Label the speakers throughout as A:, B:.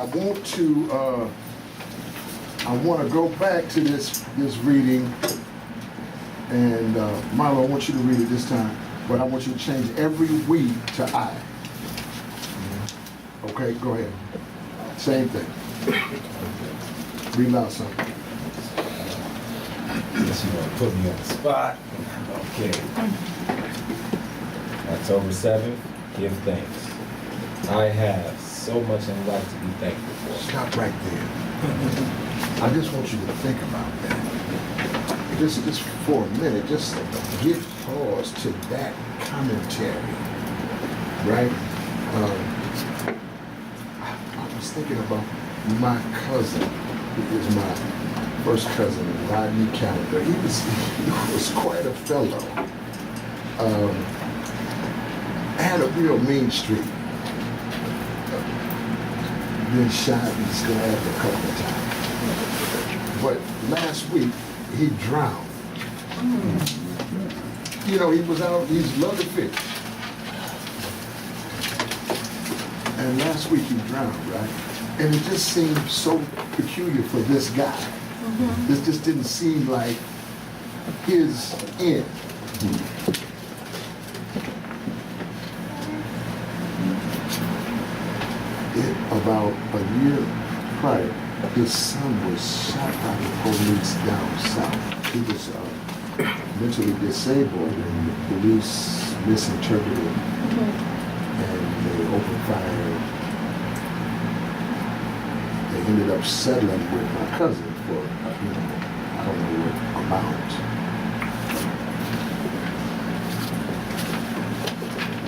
A: I want to go back to this reading, and Marlo, I want you to read it this time, but I want you to change every we to I. Okay, go ahead. Same thing. Read loud something.
B: Unless you want to put me on the spot. Okay. October 7th, give thanks. I have so much in life to be thankful for.
A: Stop right there. I just want you to think about that. Just for a minute, just give pause to that commentary, right? I was thinking about my cousin, who is my first cousin, Rodney Calendar. He was quite a fellow. Had a real mean streak. Been shot and stabbed a couple of times. But last week, he drowned. You know, he was out, he's loved to fish. And last week he drowned, right? And it just seemed so peculiar for this guy. This just didn't seem like his end. About a year prior, his son was shot by the police down south. He was mentally disabled, and the police misinterpreted him, and they opened fire. They ended up settling with my cousin for, I don't know what amount.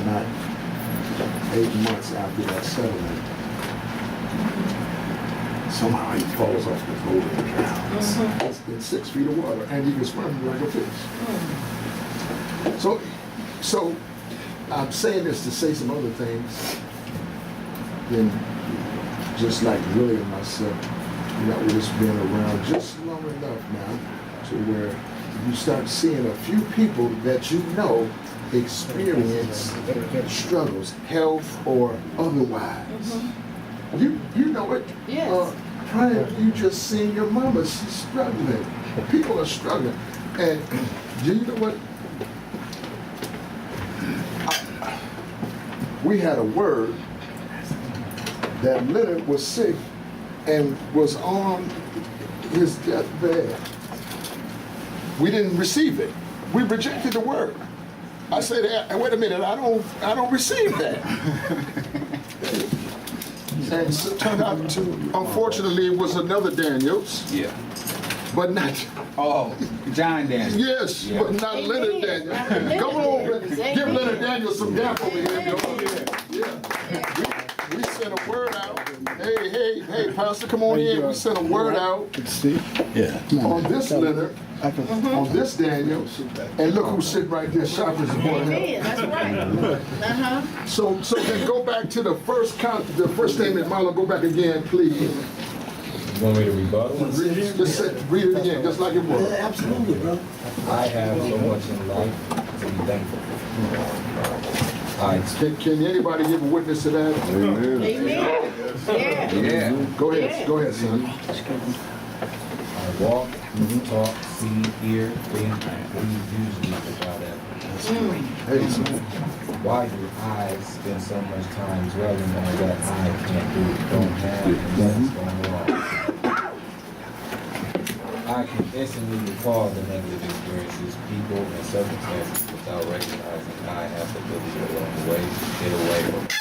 A: Not 8 months after that settlement, somehow he falls off the boat and drowns. It's in 6 feet of water, and he can swim like a fish. So I'm saying this to say some other things. Then, just like Willie and myself, we've just been around just long enough now to where you start seeing a few people that you know experience struggles, health or otherwise. You know it.
C: Yes.
A: Prior, you just seen your mama, she's struggling. People are struggling. And you know what? We had a word that Leonard was sick and was on his deathbed. We didn't receive it. We rejected the word. I said, wait a minute, I don't receive that. And so it turned out to, unfortunately, it was another Daniels.
D: Yeah.
A: But not.
D: Oh, John Daniels.
A: Yes,
D: Yeah.
A: but not Leonard Daniels. Come on, give Leonard Daniels some gap over here. Yeah. We sent a word out. Hey, Pastor, come on in. We sent a word out. On this Leonard, on this Daniels, and look who's sitting right there, sharp as a boy.
C: That's right.
A: So then go back to the first statement, Marlon. Go back again, please.
B: You want me to rebuttal?
A: Just read it again, just like it was.
E: Absolutely, bro.
B: I have so much in life to be thankful for.
A: Can anybody give a witness to that?
C: Amen. Yeah.
A: Go ahead, son.
B: I walk, talk, see, hear, think, breathe usually without effort.
A: Hey, son.
B: Why do I spend so much time dwelling on what I can't do, don't have, and that's going wrong? I can instantly recall the negative experiences, people, and circumstances without recognizing I have the ability along the way to get away from it.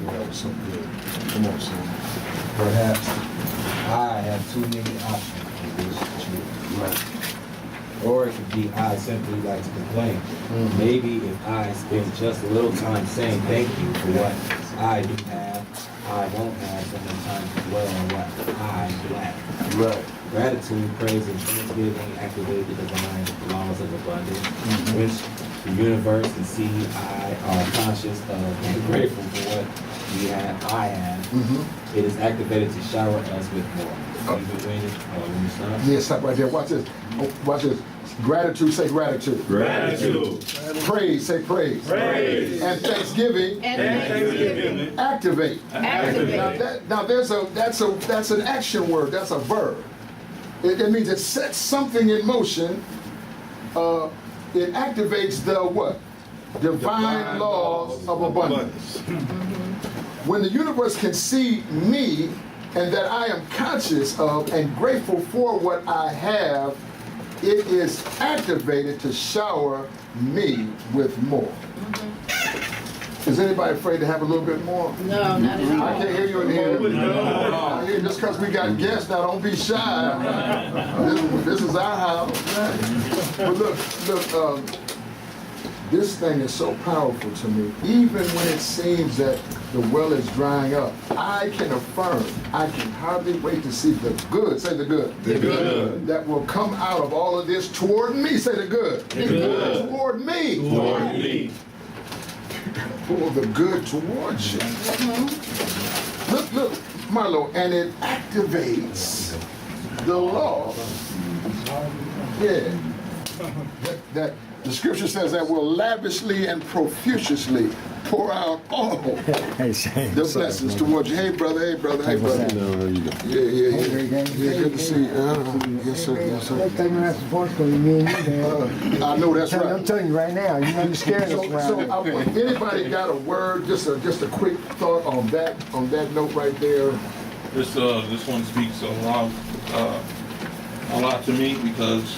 A: That was so good. Come on, son.
B: Perhaps I have too many options for which to choose.
A: Right.
B: Or it could be I simply like to complain. Maybe if I spend just a little time saying thank you for what I do have, I won't have so much time to dwell on what I lack.
A: Right.
B: Gratitude, praise, and thanksgiving activate the divine laws of abundance, which the universe and see I are conscious of and grateful for what I have,
A: Mm-hmm.
B: it is activated to shower us with more. Even when you stop.
A: Yeah, stop right there. Watch this. Oh, watch this. Gratitude, say gratitude.
E: Gratitude.
A: Praise, say praise.
E: Praise.
A: And thanksgiving,
C: And
A: activate.
C: activate.
A: Now that's an action word. That's a verb. It means it sets something in motion. It activates the what? Divine laws of abundance. When the universe can see me and that I am conscious of and grateful for what I have, it is activated to shower me with more. Is anybody afraid to have a little bit more?
C: No, not at all.
A: I can't hear you in here. Just because we got guests now, don't be shy. This is our house. But look, this thing is so powerful to me. Even when it seems that the well is drying up, I can affirm, I can hardly wait to see the good, say the good.
E: The good.
A: That will come out of all of this toward me, say the good.
E: The good.
A: Toward me.
E: Toward me.
A: Pull the good towards you. Look, Marlo, and it activates the law. Yeah. That the scripture says that we'll lavishly and profusely pour out all the blessings towards you. Hey, brother. Hey, brother. Yeah. Good to see you. Yes, sir. Yes, sir.
F: Next time you have support for you, me and you, man.
A: I know that's
F: I'm
A: right.
F: telling you right now, you know you're scaring us around.
A: Anybody got a word, just a quick thought on that note right there?
E: This one speaks a lot to me because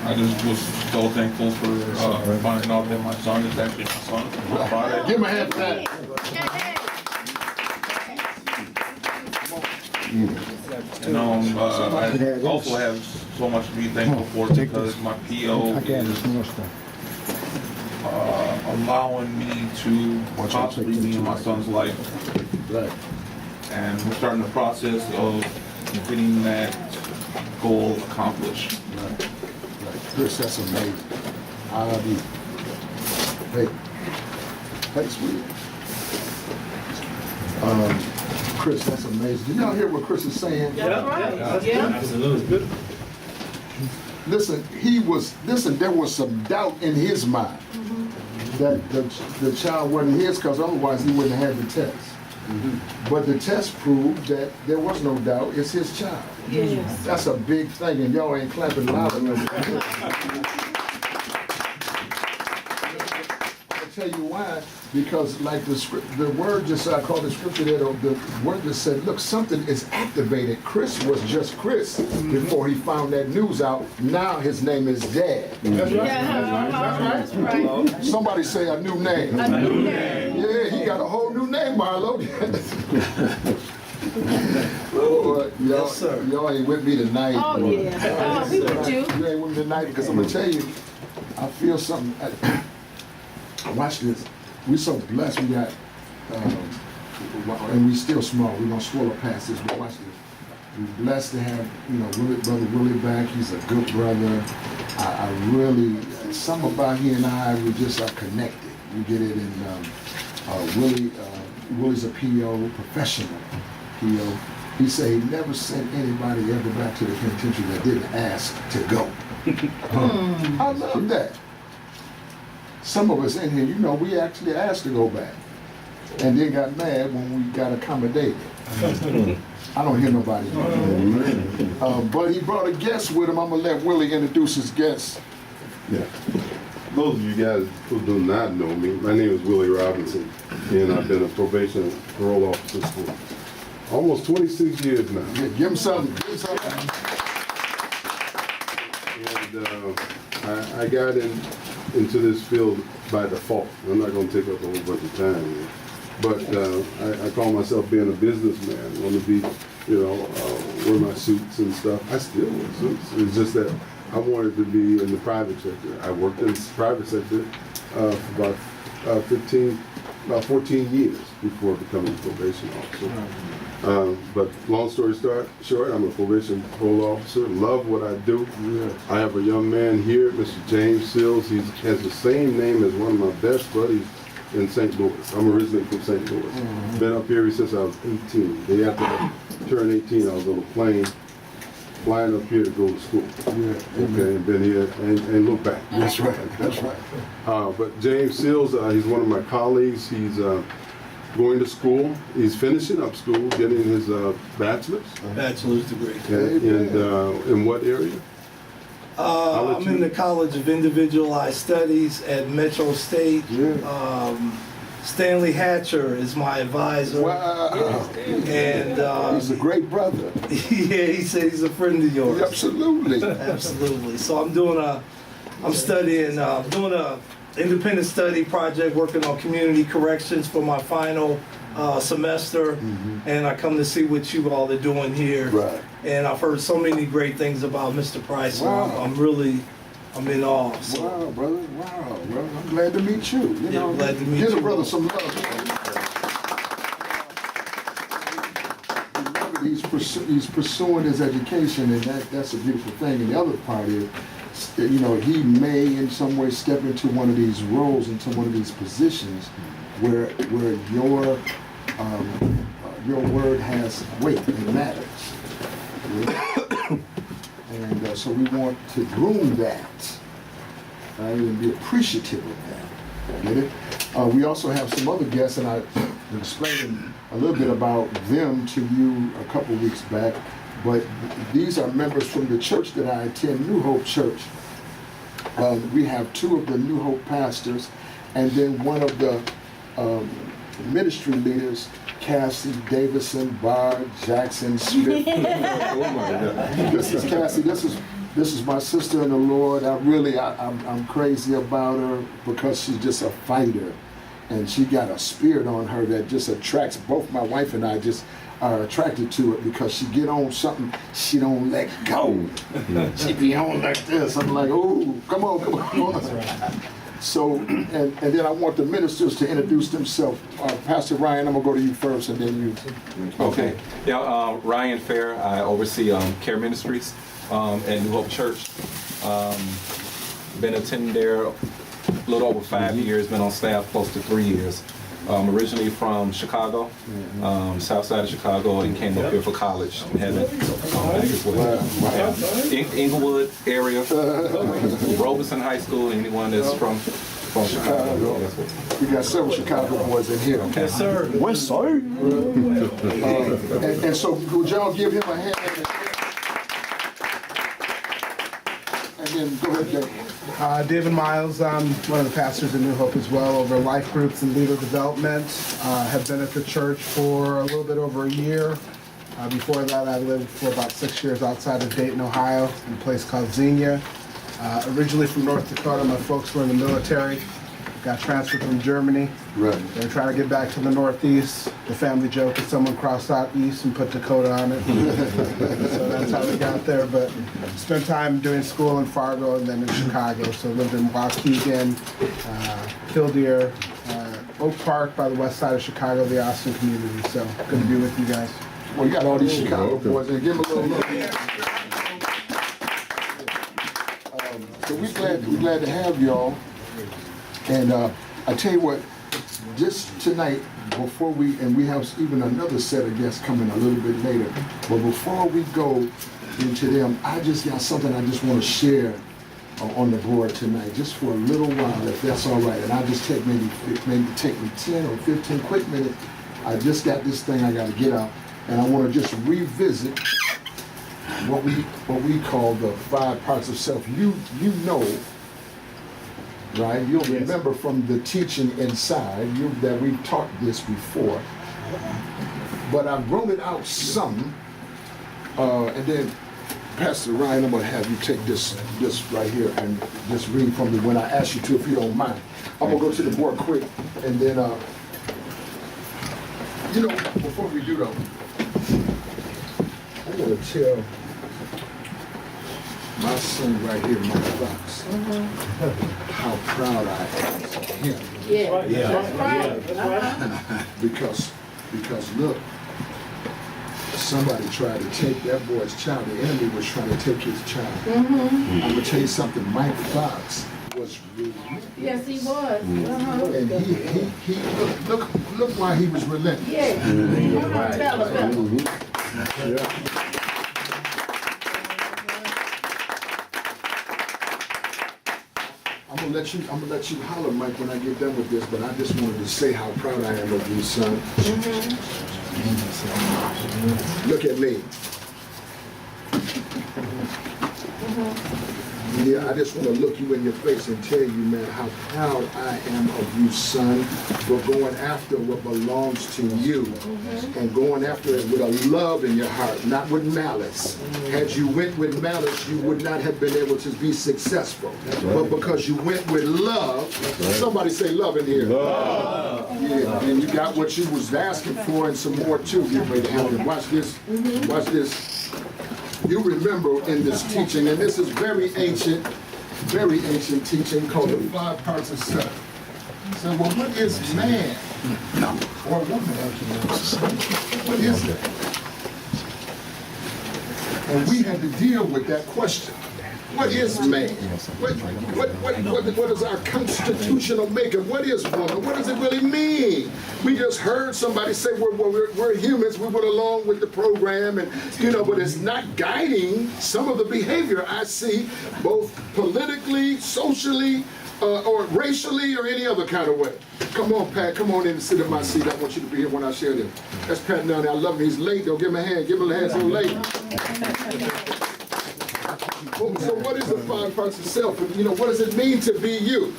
E: I just was so thankful for finding out that my son is actually my son. My father.
A: Give him a hand for that.
E: I also have so much to be thankful for because my PO
F: I can
E: is
F: more stuff.
E: allowing me to possibly be in my son's life.
A: Right.
E: And we're starting the process of getting that goal accomplished.
A: Right. Chris, that's amazing. Hey, sweetie. Chris, that's amazing. Did y'all hear what Chris is saying?
C: That's right. Yeah.
B: Absolutely.
A: Listen, there was some doubt in his mind that the child wasn't his, because otherwise he wouldn't have had the test. But the test proved that there was no doubt, it's his child.
C: Yes.
A: That's a big thing, and y'all ain't clapping loud enough. I'll tell you why, because like the word just, I called the scripture there, the word just said, look, something is activated. Chris was just Chris before he found that news out. Now his name is Dad.
C: That's right. That's right.
A: Somebody say a new name.
C: A new name.
A: Yeah, he got a whole new name, Marlo. Lord, y'all ain't with me tonight.
C: Oh, yeah. Oh, we with you.
A: You ain't with me tonight because I'm going to tell you, I feel something. Watch this. We're so blessed. We got, and we still small. We're going to swallow past this, but watch this. We're blessed to have, Brother Willie back. He's a good brother. I really, something about he and I, we just are connected. We get it in, Willie's a PO, professional PO. He said he never sent anybody ever back to the penitentiary that didn't ask to go. I love that. Some of us in here, we actually asked to go back and then got mad when we got accommodated. I don't hear nobody. But he brought a guest with him. I'm going to let Willie introduce his guest.
G: Yeah. Those of you guys who do not know me, my name is Willie Robinson, and I've been a probation and parole officer for almost 26 years now.
A: Yeah, give him something. Give him something.
G: And I got into this field by default. I'm not going to take up a whole bunch of time here. But I call myself being a businessman. I want to be, wear my suits and stuff. I still wear suits. It's just that I wanted to be in the private sector. I worked in the private sector for about 14 years before becoming a probation officer. But long story short, I'm a probation parole officer. Love what I do.
A: Yeah.
G: I have a young man here, Mr. James Sills. He has the same name as one of my best buddies in St. Louis. I'm originally from St. Louis. Been up here since I was 18. Day after I turned 18, I was on a plane flying up here to go to school.
A: Yeah.
G: Okay, and been here and look back.
A: That's right. That's right.
G: But James Seals, he's one of my colleagues. He's going to school. He's finishing up school, getting his bachelor's.
H: Bachelor's degree.
G: And in what area?
H: I'm in the College of Individualized Studies at Metro State.
A: Yeah.
H: Stanley Hatcher is my advisor.
A: Wow.
H: And
A: He's a great brother.
H: yeah, he said he's a friend of yours.
A: Absolutely.
H: Absolutely. So I'm studying, doing a independent study project, working on community corrections for my final semester. And I come to see what you all are doing here.
A: Right.
H: And I've heard so many great things about Mr. Price. So
A: Wow.
H: I'm in awe. So.
A: Wow, brother. Wow. Well, I'm glad to meet you. You know,
H: glad to meet
A: give
H: you.
A: the brother some love. He's pursuing his education, and that's a beautiful thing. And the other part is, you know, he may in some way step into one of these roles, into one of these positions, where your word has weight and matters. And so we want to groom that, right, and be appreciative of that. Get it? We also have some other guests, and I explained a little bit about them to you a couple weeks back, but these are members from the church that I attend, New Hope Church. We have two of the New Hope pastors, and then one of the ministry leaders, Cassie Davison, Barr, Jackson, Smith.
G: Oh my God.
A: This is Cassie. This is my sister in the Lord. I'm crazy about her because she's just a fighter, and she got a spirit on her that just attracts both my wife and I. Just are attracted to it because she get on something, she don't let go. She be on like this. I'm like, oh, come on. So, and then I want the ministers to introduce themselves. Pastor Ryan, I'm gonna go to you first, and then you.
I: Okay. Yeah, Ryan Fair. I oversee Care Ministries at New Hope Church. Been attending there a little over 5 years. Been on staff close to 3 years. Originally from Chicago, south side of Chicago, and came up here for college and haven't back as well. Inglewood area, Robeson High School. Anyone that's from Chicago.
A: We got several Chicago boys in here.
H: Yes, sir.
F: West Side.
A: And so, would y'all give him a hand? And then go ahead, Dave.
J: David Miles, I'm one of the pastors in New Hope as well, over life groups and leader development. Have been at the church for a little bit over a year. Before that, I lived for about 6 years outside of Dayton, Ohio, in a place called Xenia. Originally from North Dakota, my folks were in the military. Got transferred from Germany.
A: Right.
J: They were trying to get back to the Northeast. The family joke is someone crossed out East and put Dakota on it. So that's how we got there. But spent time doing school in Fargo and then in Chicago. So lived in Waukegan, Killdeer, Oak Park by the west side of Chicago, the Austin community. So good to be with you guys.
A: Well, you got all these Chicago boys, and give them a little look. So we're glad to have y'all. And I tell you what, just tonight, before we have even another set of guests coming a little bit later, but before we go into them, I just got something I just want to share on the board tonight, just for a little while, if that's all right. And I'll just take maybe take me 10 or 15 quick minutes. I just got this thing I got to get out, and I want to just revisit what we call the 5 parts of self. You know. Right, you'll remember from the teaching inside that we've taught this before, but I've grown it out some, and then Pastor Ryan, I'm going to have you take this right here and just read from me when I ask you to, if you don't mind. I'm going to go to the board quick, and then, before we do though, I'm going to tell my son right here, Mike Fox, how proud I am of him.
C: Yeah. That's right.
A: Because look, somebody tried to take that boy's child. The enemy was trying to take his child. I'm gonna tell you something. Mike Fox was relentless.
C: Yes, he was.
A: And he look why he was relentless.
C: Yes.
A: I'm gonna let you holler, Mike, when I get done with this, but I just wanted to say how proud I am of you, son. Look at me. Yeah, I just want to look you in your face and tell you, man, how proud I am of you, son, for going after what belongs to you and going after it with a love in your heart, not with malice. Had you went with malice, you would not have been able to be successful. But because you went with love, somebody say love in here. Love. Yeah, and you got what you was asking for and some more too. Get ready to happen. Watch this. Watch this. You remember in this teaching, and this is very ancient teaching called the 5 parts of self. So, well, what is man? Or woman? What is that? And we had to deal with that question. What is man? What is our constitutional makeup? What is woman? What does it really mean? We just heard somebody say we're humans. We went along with the program, and but it's not guiding some of the behavior I see, both politically, socially, or racially, or any other kind of way. Come on, Pat. Come on in and sit in my seat. I want you to be here when I share this. That's Pat down there. I love him. He's late. Don't give him a hand. Give him a hand. So late. So what is the 5 parts of self? What does it mean to be you?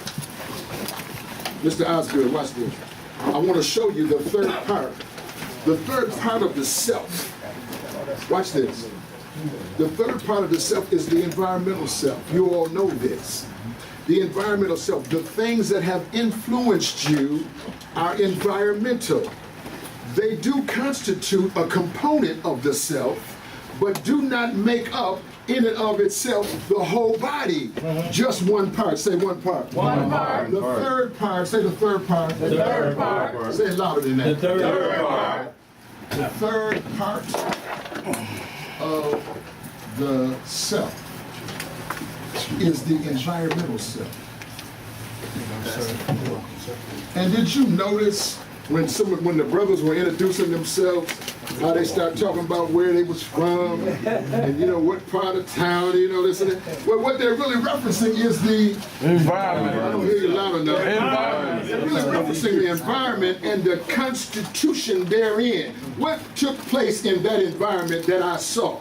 A: Mr. Osgood, watch this. I want to show you the 3rd part. The 3rd part of the self. Watch this. The 3rd part of the self is the environmental self. You all know this. The environmental self. The things that have influenced you are environmental. They do constitute a component of the self, but do not make up in and of itself the whole body. Just one part. Say one part.
C: One part.
A: The 3rd part. Say the 3rd part.
C: The 3rd part.
A: Say it louder than that.
C: The 3rd part.
A: The 3rd part of the self is the environmental self. And did you notice when the brothers were introducing themselves, how they start talking about where they was from, and what part of town, this and that. Well, what they're really referencing is the environment. I don't hear you loud enough. Environment. They're really referencing the environment and the constitution therein. What took place in that environment that I saw?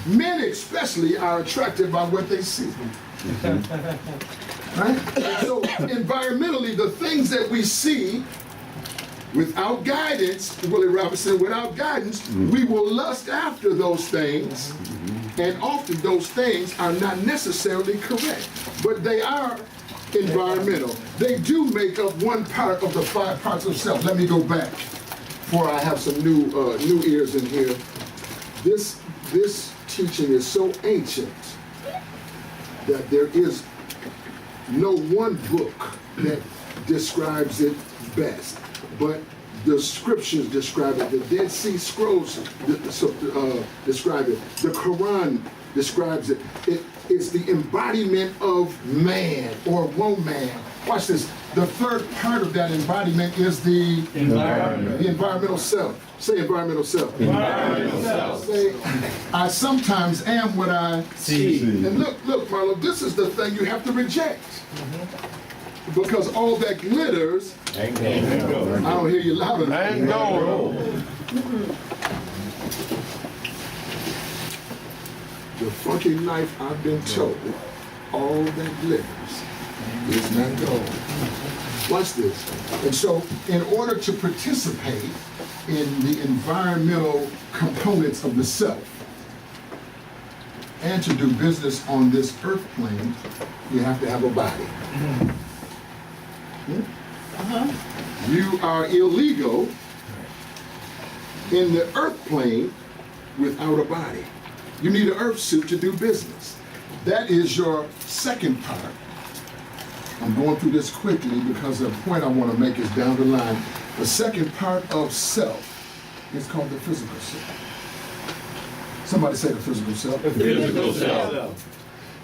A: Men especially are attracted by what they see. Right? So environmentally, the things that we see, without guidance, Willie Robinson, without guidance, we will lust after those things, and often those things are not necessarily correct, but they are environmental. They do make up one part of the 5 parts of self. Let me go back before I have some new ears in here. This teaching is so ancient that there is no one book that describes it best. But the scriptures describe it. The Dead Sea Scrolls describe it. The Quran describes it. It's the embodiment of man or woman. Watch this. The 3rd part of that embodiment is the environment. The environmental self. Say environmental self.
C: Environmental self.
A: Say, I sometimes am what I see. And look, Marlo, this is the thing you have to reject. Because all that glitters, I don't hear you loud enough. The funky life I've been told, all that glitters is not gold. Watch this. And so, in order to participate in the environmental components of the self, and to do business on this earth plane, you have to have a body. You are illegal in the earth plane without a body. You need an earth suit to do business. That is your 2nd part. I'm going through this quickly because the point I want to make is down the line. The 2nd part of self is called the physical self. Somebody say the physical self.
C: The physical self.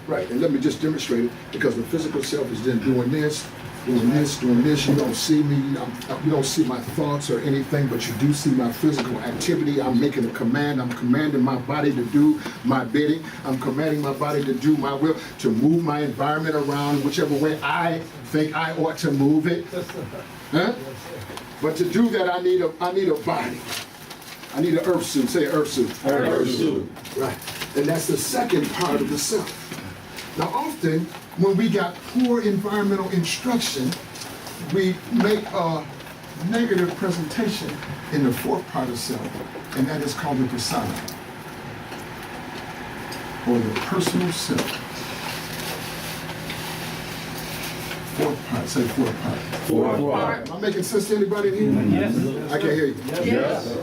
A: Right, and let me just demonstrate it, because the physical self is then doing this, doing this, doing this. You don't see me, you don't see my thoughts or anything, but you do see my physical activity. I'm making a command. I'm commanding my body to do my bidding. I'm commanding my body to do my will, to move my environment around whichever way I think I ought to move it. Huh? But to do that, I need a body. I need an earth suit. Say earth suit.
C: Earth suit.
A: Right. And that's the second part of the self. Now, often, when we got poor environmental instruction, we make a negative presentation in the fourth part of self, and that is called the persona, or the personal self. Fourth part, say fourth part.
C: Fourth part.
A: Am I making sense to anybody in here?
H: Yes.
A: I can't hear you.
C: Yes.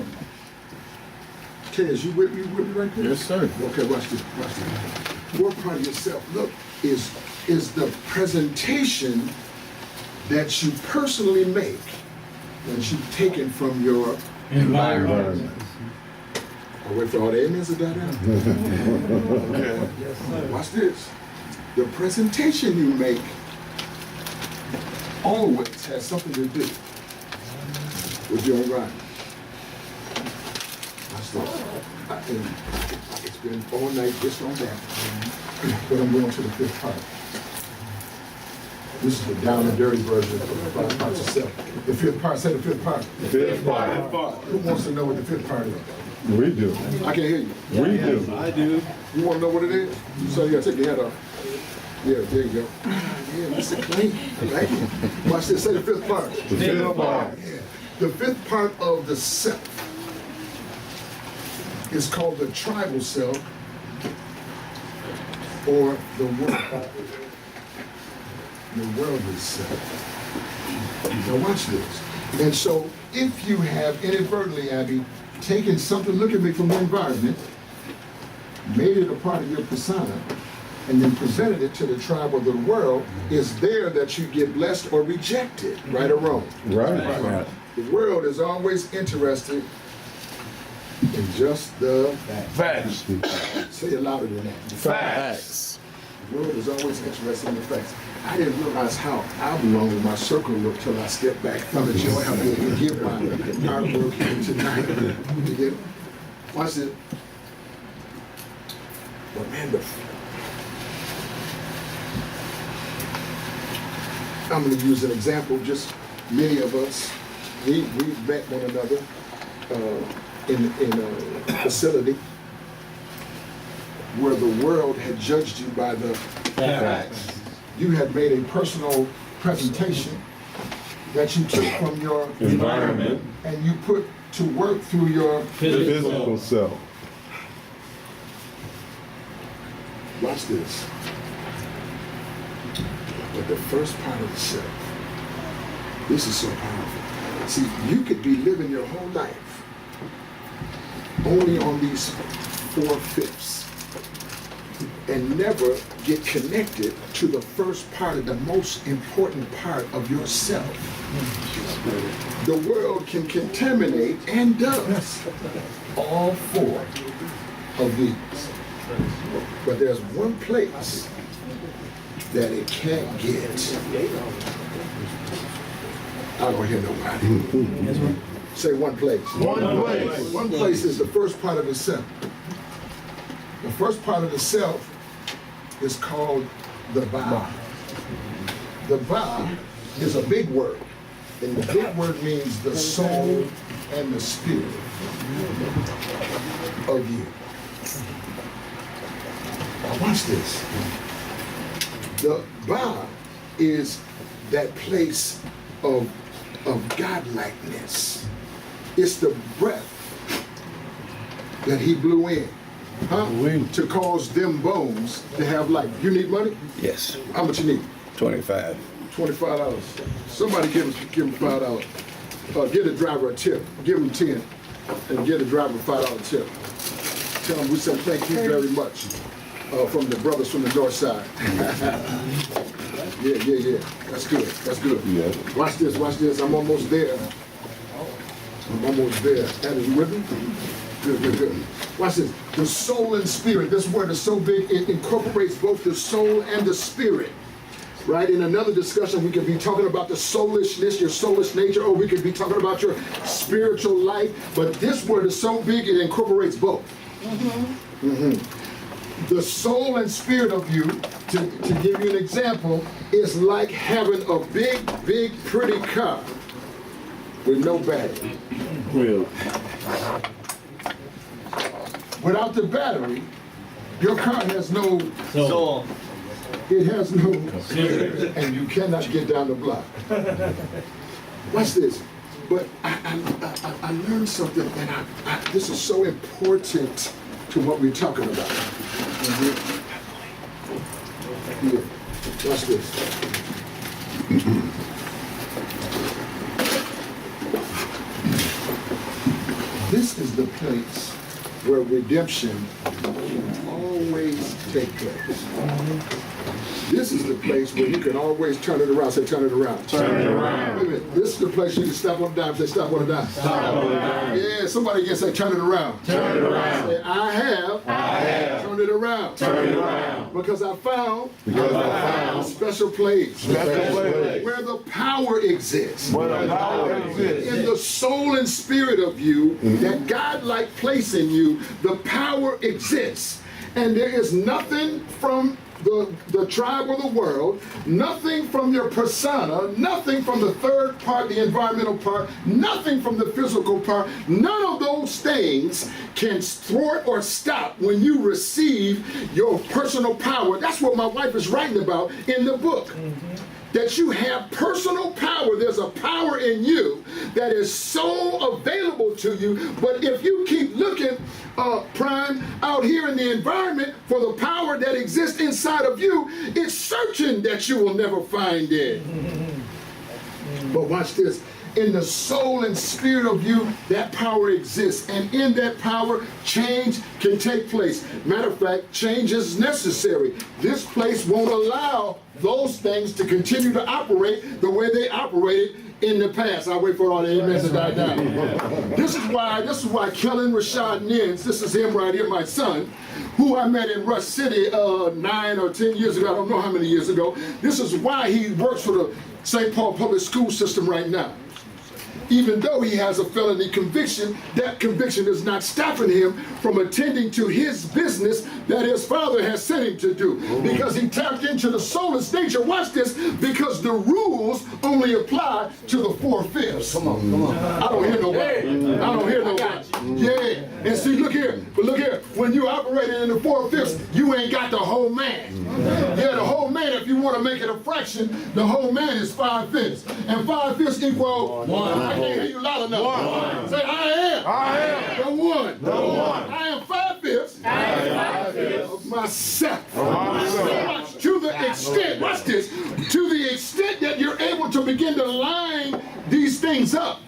A: Kez, you with me right there?
C: Yes, sir.
A: Okay, watch this, watch this. Fourth part of yourself, look, is the presentation that you personally make, that you've taken from your
C: Environment.
A: I'll wait for all the amens to die down. Okay. Watch this. The presentation you make always has something to do with your environment. Watch this. It's been all night just on that, but I'm going to the fifth part. This is the down and dirty version of the 5 parts of self. The fifth part, say the fifth part.
C: Fifth part.
A: Who wants to know what the fifth part is?
G: We do.
A: I can't hear you.
G: We do.
E: I do.
A: You want to know what it is? So you gotta take your hat off. Yeah, there you go. Yeah, that's a clean. Thank you. Watch this. Say the fifth part.
C: The fifth part.
A: Yeah. The fifth part of the self is called the tribal self, or the world. The worldly self. Now watch this. And so if you have inadvertently, Abby, taken something, look at me, from the environment, made it a part of your persona, and then presented it to the tribe of the world, is there that you get blessed or rejected, right or wrong?
G: Right.
A: The world is always interested in just the
C: Facts.
A: say it louder than that.
C: Facts.
A: The world is always interested in the facts. I didn't realize how oblong my circle looked till I stepped back from the joy I'm able to give my artwork here tonight. You get it? Watch it. But man, I'm going to use an example. Just many of us, we've met one another in a facility where the world had judged you by the
C: Facts.
A: you had made a personal presentation that you took from your
C: Environment.
A: and you put to work through your
G: Physical self.
A: watch this. But the first part of the self, this is so powerful. See, you could be living your whole life only on these 4/5 and never get connected to the first part of the most important part of yourself. The world can contaminate and does all 4 of these. But there's one place that it can't get. I don't hear nobody. Say one place.
C: One place.
A: One place is the first part of the self. The first part of the self is called the Ba. The Ba is a big word. And the big word means the soul and the spirit of you. Now watch this. The Ba is that place of godlikeness. It's the breath that he blew in, to cause them bones to have life. You need money?
D: Yes,
A: How much you need?
D: 25.
A: $25. Somebody give him $5. Give the driver a tip. Give him 10, and give the driver a $5 tip. Tell him we said thank you very much from the brothers from the north side. Yeah. That's good. That's good.
G: Yeah.
A: Watch this. I'm almost there. And are you with me? Good, good, good. Watch this. The soul and spirit. This word is so big, it incorporates both the soul and the spirit. Right? In another discussion, we could be talking about the soulishness, your soulish nature, or we could be talking about your spiritual life. But this word is so big, it incorporates both. The soul and spirit of you, to give you an example, is like having a big, big, pretty car with no battery.
C: Real.
A: Without the battery, your car has no
H: So,
A: It has no, and you cannot get down the block. Watch this. But I learned something, and this is so important to what we're talking about. Here, watch this. This is the place where redemption can always take place. This is the place where you can always turn it around. Say, turn it around.
C: Turn it around.
A: Wait a minute. This is the place you can stop on a dime. Say, stop on a dime.
C: Stop on a dime.
A: Yeah, somebody can say, turn it around.
C: Turn it around.
A: Say, I have turned it around.
C: Turn it around.
A: Because I found
C: Because
A: a special place
C: Special place.
A: where the power exists.
C: Where the power exists.
A: In the soul and spirit of you, that God-like place in you, the power exists. And there is nothing from the tribe or the world, nothing from your persona, nothing from the third part, the environmental part, nothing from the physical part. None of those things can thwart or stop when you receive your personal power. That's what my wife is writing about in the book. That you have personal power. There's a power in you that is so available to you. But if you keep looking, Prime, out here in the environment for the power that exists inside of you, it's certain that you will never find it. But watch this. In the soul and spirit of you, that power exists. And in that power, change can take place. Matter of fact, change is necessary. This place won't allow those things to continue to operate the way they operated in the past. I'll wait for all the amens to die down. This is why Kellen Rashad Nins, this is him right here, my son, who I met in Rush City 9 or 10 years ago, I don't know how many years ago. This is why he works for the St. Paul public school system right now. Even though he has a felony conviction, that conviction is not stopping him from attending to his business that his father has sent him to do. Because he tapped into the soulless nature. Watch this, because the rules only apply to the 4/5. Come on. I don't hear nobody. Yeah. And see, look here. But look here. When you operating in the 4/5, you ain't got the whole man. Yeah, the whole man, if you want to make it a fraction, the whole man is 5/5. And 5/5 equal 1. I can't hear you loud enough. One. Say, I am. The one. I am 5/5 of myself. To the extent, watch this, to the extent that you're able to begin to line these things up.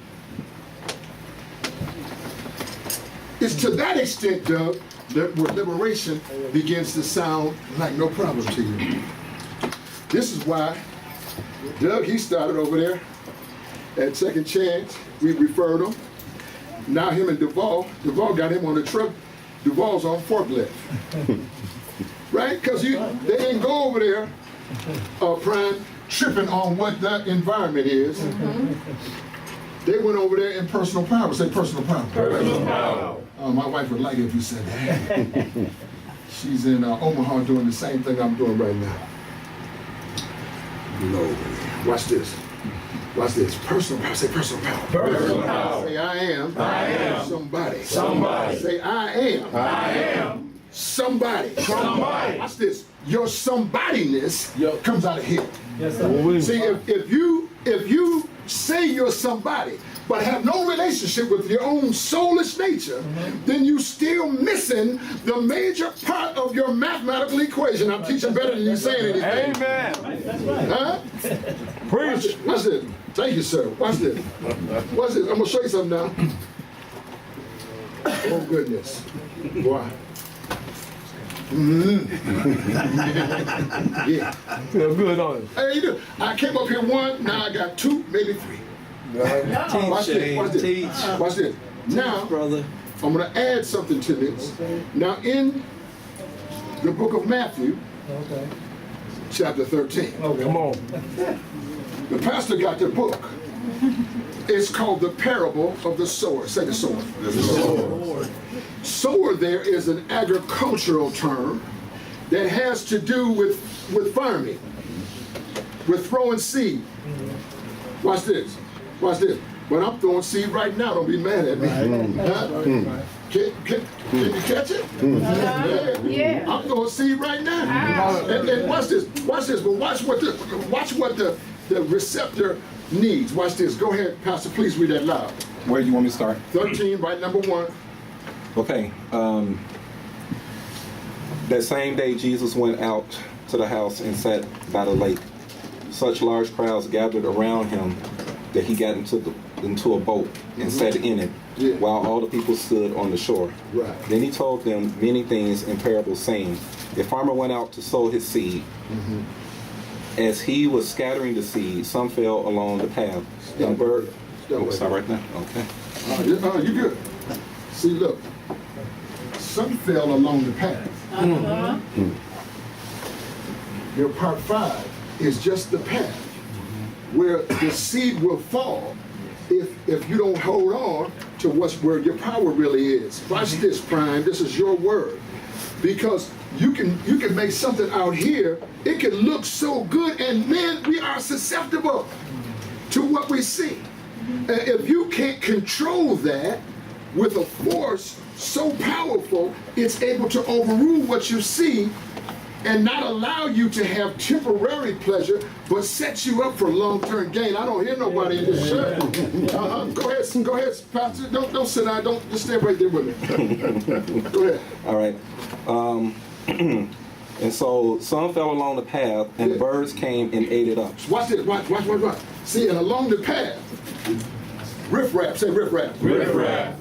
A: It's to that extent, Doug, that where liberation begins to sound like no problem to you. This is why Doug, he started over there at Second Chance. We referred him. Now him and Duvall got him on the truck. Duvall's on forklift. Right? Because they didn't go over there, Prime, tripping on what the environment is. They went over there in personal power. Say personal power. Personal power. My wife would like it if you said that. She's in Omaha doing the same thing I'm doing right now. No. Watch this. Watch this. Personal power. Say personal power. Personal power. Say I am. Somebody. Say I am. Somebody. Watch this. Your somebodiness comes out of here. Yes, sir. See, if you say you're somebody, but have no relationship with your own soulish nature, then you still missing the major part of your mathematical equation. I'm teaching better than you saying anything.
C: Amen.
H: That's right.
A: Huh?
C: Preach.
A: Watch this. Thank you, sir. Watch this. Watch this. I'm going to show you something now. Oh, goodness. Boy. Yeah.
C: Feel good on it.
A: Hey, you do. I came up here one, now I got two, maybe three. Watch this. Watch this. Watch this. Now,
H: brother.
A: I'm going to add something to this. Now, in the book of Matthew, chapter 13.
C: Come on.
A: The pastor got the book. It's called the parable of the sower. Say the sower. Sower there is an agricultural term that has to do with farming, with throwing seed. Watch this. Watch this. But I'm throwing seed right now. Don't be mad at me. Huh? Can you catch it? Yeah. I'm throwing seed right now. And watch this. Watch this. But watch what the receptor needs. Watch this. Go ahead, Pastor. Please read that loud.
I: Where do you want me to start?
A: 13, right, number 1.
I: Okay. That same day, Jesus went out to the house and sat by the lake. Such large crowds gathered around him that he got into a boat and sat in it, while all the people stood on the shore.
A: Right.
I: Then he told them many things in parables, saying, a farmer went out to sow his seed. As he was scattering the seed, some fell along the path. And a bird. Stop right there. Okay.
A: You good. See, look. Some fell along the path. Your part 5 is just the path where the seed will fall if you don't hold on to where your power really is. Watch this, Prime. This is your word. Because you can make something out here, it can look so good, and man, we are susceptible to what we see. And if you can't control that with a force so powerful, it's able to overrule what you see and not allow you to have temporary pleasure, but set you up for long-term gain. I don't hear nobody in this church. Go ahead, Pastor. Don't sit down. Don't just stay right there with me. Go ahead.
I: All right. And so some fell along the path, and birds came and ate it up.
A: Watch this. Watch. See, and along the path, riff-raff. Say riff-raff.
E: Riff-raff.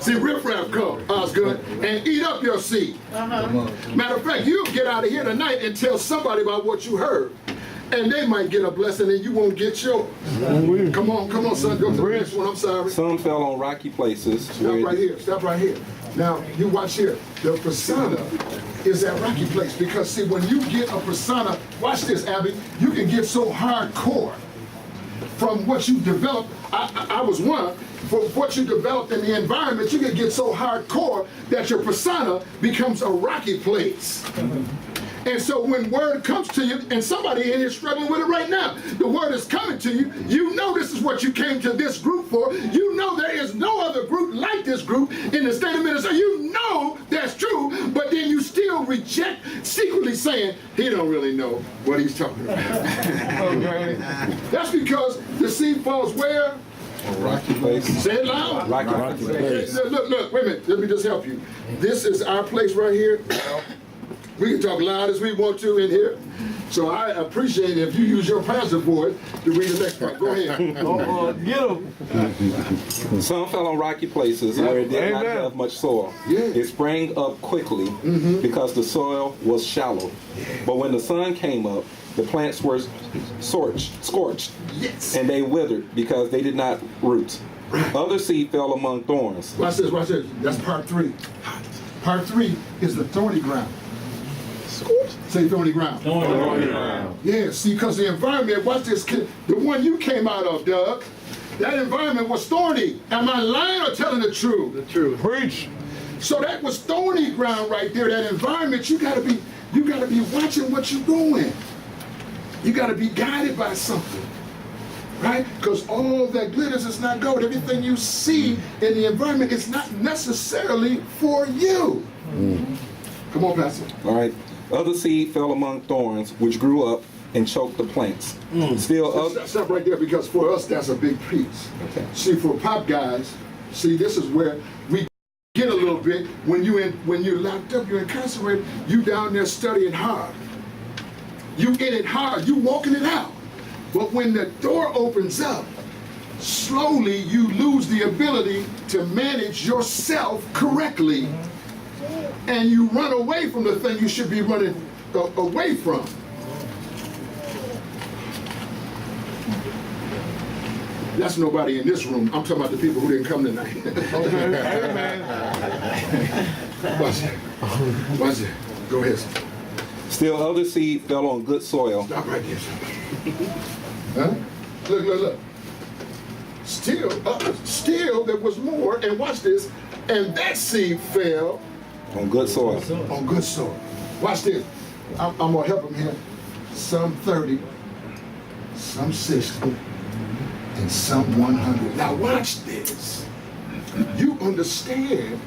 A: See, riff-raff come, Osgood, and eat up your seed. Matter of fact, you'll get out of here tonight and tell somebody about what you heard. And they might get a blessing and you won't get yours. Come on, son, go to the next one. I'm sorry.
I: Some fell on rocky places.
A: Stop right here. Now, you watch here. The persona is that rocky place because, see, when you get a persona, watch this, Abby, you can get so hardcore from what you developed. I was one. For what you developed in the environment, you can get so hardcore that your persona becomes a rocky place. And so when word comes to you, and somebody in here struggling with it right now, the word is coming to you, you know this is what you came to this group for. You know there is no other group like this group in the state of Minnesota. You know that's true, but then you still reject, secretly saying, he don't really know what he's talking about. Okay. That's because the seed falls where?
I: Rocky place.
A: Say it loud.
I: Rocky place.
A: Look, wait a minute. Let me just help you. This is our place right here. We can talk loud as we want to in here. So I appreciate it if you use your passive voice to read the next part. Go ahead.
C: Get him.
I: Some fell on rocky places where it did not have much soil. It sprang up quickly because the soil was shallow. But when the sun came up, the plants were scorched, and they withered because they did not root. Other seed fell among thorns.
A: Watch this. That's part 3. Part 3 is the thorny ground. Say thorny ground.
E: Thorny ground.
A: Yeah, see, because the environment, watch this, the one you came out of, Doug, that environment was thorny. Am I lying or telling the truth?
C: The truth. Preach.
A: So that was thorny ground right there, that environment. You gotta be watching what you're doing. You gotta be guided by something. Right? Because all that glitters is not gold. Everything you see in the environment is not necessarily for you. Come on, Pastor.
I: All right. Other seed fell among thorns, which grew up and choked the plants.
A: Stop right there, because for us, that's a big piece.
I: Okay.
A: See, for pop guys, see, this is where we get a little bit. When you're locked up, you're incarcerated, you down there studying hard. You in it hard, you walking it out. But when the door opens up, slowly you lose the ability to manage yourself correctly. And you run away from the thing you should be running away from. That's nobody in this room. I'm talking about the people who didn't come tonight.
C: Okay, amen.
A: Watch it. Watch it. Go ahead.
I: Still other seed fell on good soil.
A: Stop right there. Huh? Look. Still there was more, and watch this, and that seed fell
I: On good soil.
A: on good soil. Watch this. I'm gonna help him here. Some 30, some 60, and some 100. Now watch this. You understand,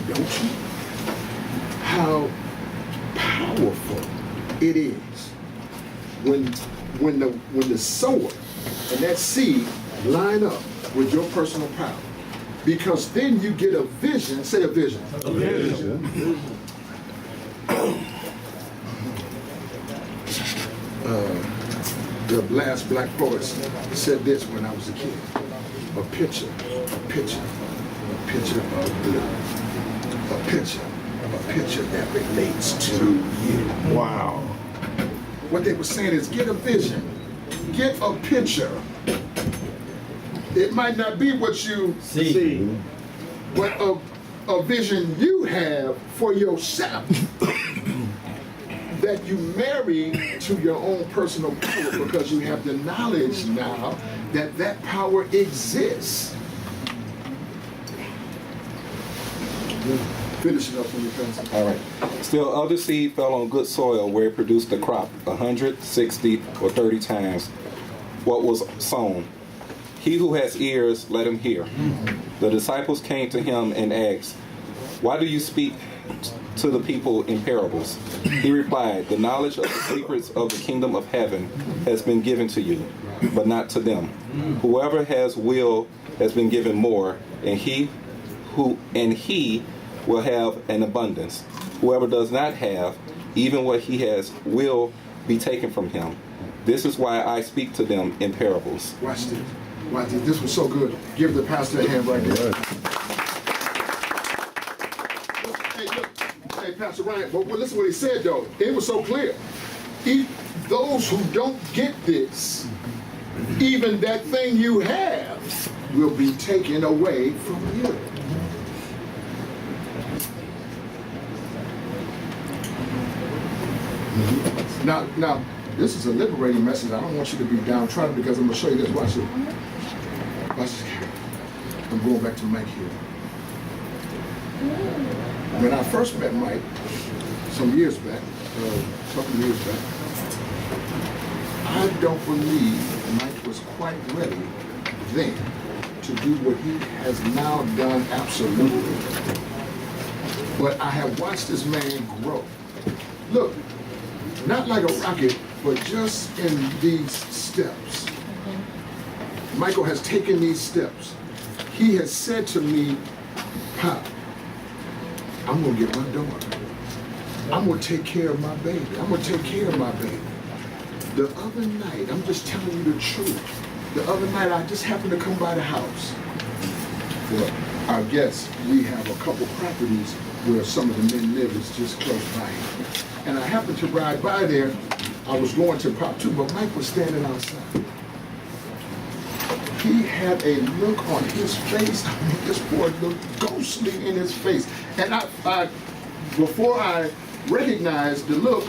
A: don't you, how powerful it is when the sower and that seed line up with your personal power. Because then you get a vision. Say a vision.
C: A vision.
A: The last black poet said this when I was a kid. A picture of love. A picture that relates to you.
C: Wow.
A: What they were saying is get a vision, get a picture. It might not be what you see, but a vision you have for yourself that you marry to your own personal power because you have the knowledge now that that power exists. Finish it up when you pass it.
I: All right. Still other seed fell on good soil where it produced a crop 100, 60, or 30 times what was sown. He who has ears, let him hear. The disciples came to him and asked, "Why do you speak to the people in parables?" He replied, "The knowledge of the secrets of the kingdom of heaven has been given to you, but not to them. Whoever has will has been given more, and he will have an abundance. Whoever does not have, even what he has will be taken from him. This is why I speak to them in parables."
A: Watch this. Watch this. This was so good. Give the pastor a hand right there. Hey, look. Hey, Pastor Ryan, but listen what he said, though. It was so clear. Those who don't get this, even that thing you have, will be taken away from you. Now, this is a liberating message. I don't want you to be downtrodden because I'm going to show you this. Watch it. Watch this. I'm going back to Mike here. When I first met Mike, some years back, a couple years back, I don't believe Mike was quite ready then to do what he has now done absolutely. But I have watched this man grow. Look, not like a rocket, but just in these steps. Michael has taken these steps. He has said to me, "Pop, I'm gonna get my daughter. I'm gonna take care of my baby. I'm gonna take care of my baby." The other night, I'm just telling you the truth. The other night, I just happened to come by the house. For our guests, we have a couple properties where some of the men live. It's just close by. And I happened to ride by there. I was going to Pop too, but Mike was standing outside. He had a look on his face. I mean, this boy looked ghostly in his face. And before I recognized the look,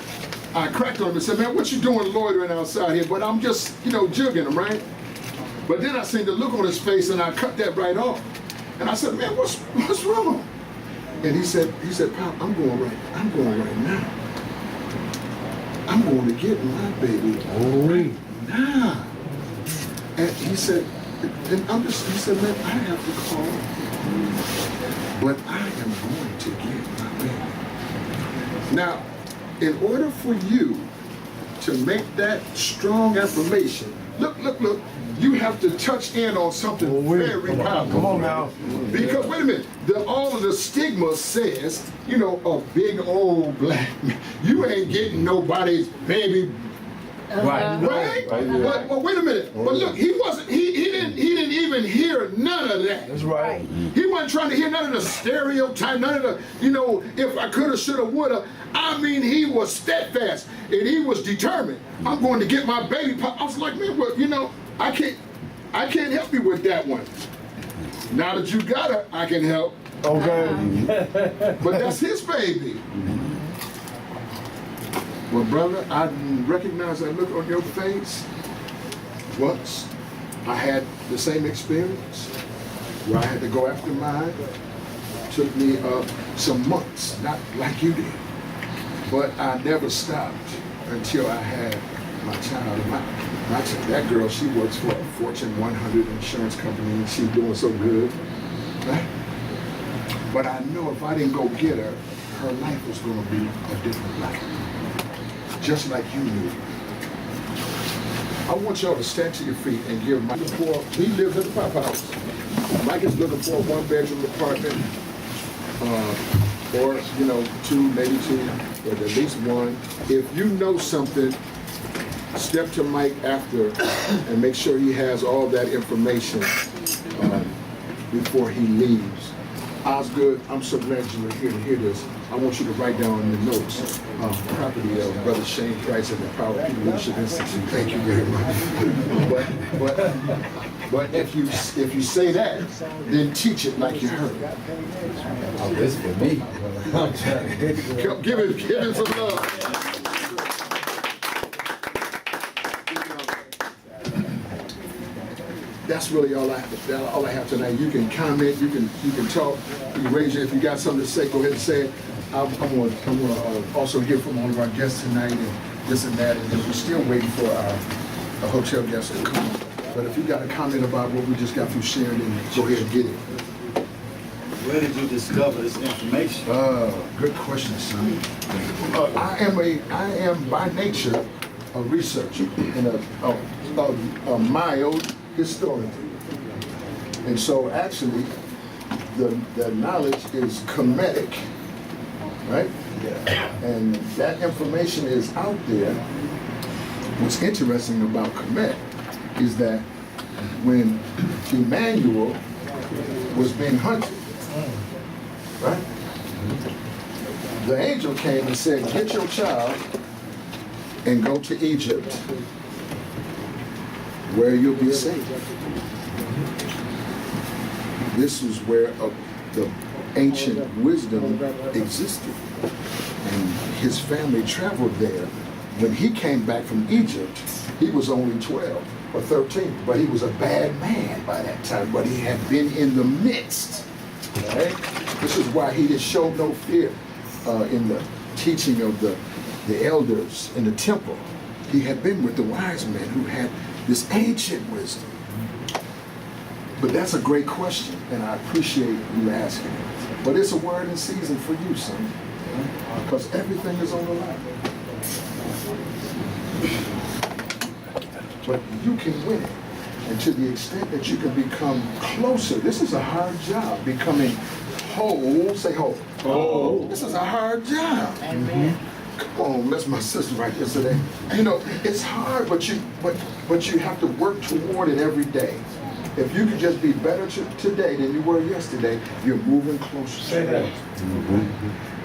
A: I cracked on him and said, "Man, what you doing loitering outside here?" But I'm just, jugging him, right? But then I seen the look on his face and I cut that right off. And I said, "Man, what's wrong?" And he said, "Pop, I'm going right now. I'm going to get my baby right now." And he said, he said, "Man, I have to call, but I am going to get my baby." Now, in order for you to make that strong affirmation, look, you have to touch in on something very powerful.
C: Come on now.
A: Because, wait a minute, all of the stigma says, a big old black man, you ain't getting nobody's baby. Right? But wait a minute. But look, he didn't even even hear none of that.
F: That's right.
A: He wasn't trying to hear none of the stereotype, none of the, you know, if I coulda, shoulda, woulda. I mean, he was steadfast and he was determined. I'm going to get my baby pop. I was like, man, well, you know, I can't help you with that one. Now that you got her, I can help.
F: Okay.
A: But that's his baby. Well, brother, I recognize that look on your face. Once I had the same experience where I had to go after mine. Took me some months, not like you did. But I never stopped until I had my child. That girl, she works for a Fortune 100 insurance company and she's doing so good. Right? But I know if I didn't go get her, her life was going to be a different life. Just like you knew. I want y'all to stand to your feet and give Mike he lives in the Pop House. Mike is looking for a 1-bedroom apartment, or, you know, 2, maybe 2, but at least 1. If you know something, step to Mike after and make sure he has all that information before he leaves. Osgood, I'm so glad you were here to hear this. I want you to write down in the notes property of Brother Shane Price and the Power People Leadership Institute. Thank you very much. But if you say that, then teach it like you heard.
B: Oh, this for me.
A: Give it some love. That's really all I have tonight. You can comment, you can talk, you can raise it. If you got something to say, go ahead and say it. I'm going to also hear from all of our guests tonight and this and that. And then we're still waiting for our hotel guests to come. But if you got a comment about what we just got through sharing, then go ahead and get it.
K: Where did you discover this information?
A: Good question, son. I am by nature a researcher and a mild historian. And so actually, the knowledge is Kemetic, right? Yeah. And that information is out there. What's interesting about Kemet is that when Emmanuel was being hunted, right? The angel came and said, get your child and go to Egypt, where you'll be safe. This is where the ancient wisdom existed. And his family traveled there. When he came back from Egypt, he was only 12 or 13, but he was a bad man by that time, but he had been in the midst. Right? This is why he just showed no fear in the teaching of the elders in the temple. He had been with the wise men who had this ancient wisdom. But that's a great question, and I appreciate you asking it. But it's a word in season for you, son, because everything is on the line. But you can win it, and to the extent that you can become closer. This is a hard job, becoming whole. Say whole. Oh, this is a hard job. Amen. Come on, that's my sister right there today. You know, it's hard, but you have to work toward it every day. If you could just be better today than you were yesterday, you're moving closer to that.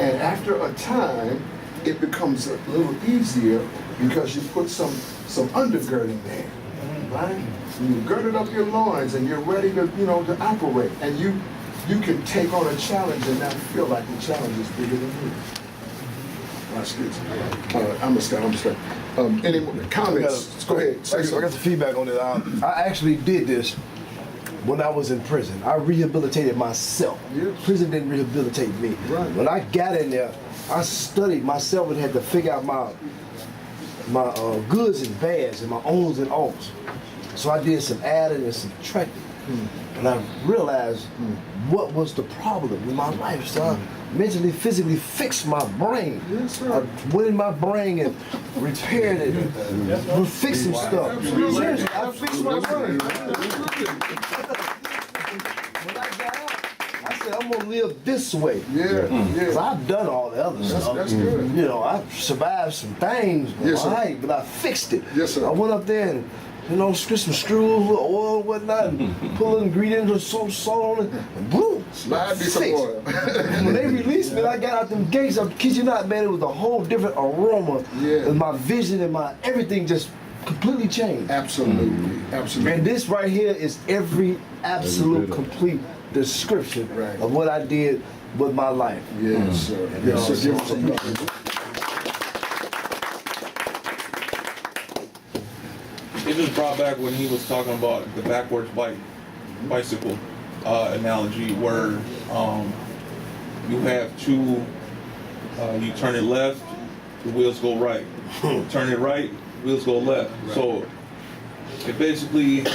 A: And after a time, it becomes a little easier because you put some undergirding there, right? You girded up your loins and you're ready to, to operate. And you can take on a challenge and not feel like the challenge is bigger than you. Watch this. I'm gonna start. Any more comments? Go ahead.
F: I got some feedback on it. I actually did this when I was in prison. I rehabilitated myself. Yes. Prison didn't rehabilitate me. Right. When I got in there, I studied myself and had to figure out my goods and bads and my owns and offs. So I did some adding and subtracting. And I realized what was the problem in my life. So I mentally, physically fixed my brain. Yes, I went in my brain and repaired it and fixed some stuff. Seriously, I fixed my brain. When I got out, I said, I'm gonna live this way. Because I've done all the other stuff.
A: That's good.
F: I've survived some things, but I fixed it.
A: Yes, sir.
F: I went up there and You know, some screws, little oil, and whatnot, and put a little ingredient or some salt on it, and boom.
A: Slide me some
F: fixed.
A: oil.
F: When they released me, I got out them gates. I kid you not, man, it was a whole different aroma.
A: Yeah.
F: And my vision and my everything just completely changed.
A: Absolutely, absolutely.
F: And this right here is every absolute complete description
A: Right.
F: of what I did with my life.
A: Yes, sir. Yes, sir. Give us some love.
E: It just brought back when he was talking about the backwards bicycle analogy, where you have two, you turn it left, the wheels go right. Turn it right, wheels go left. So it basically,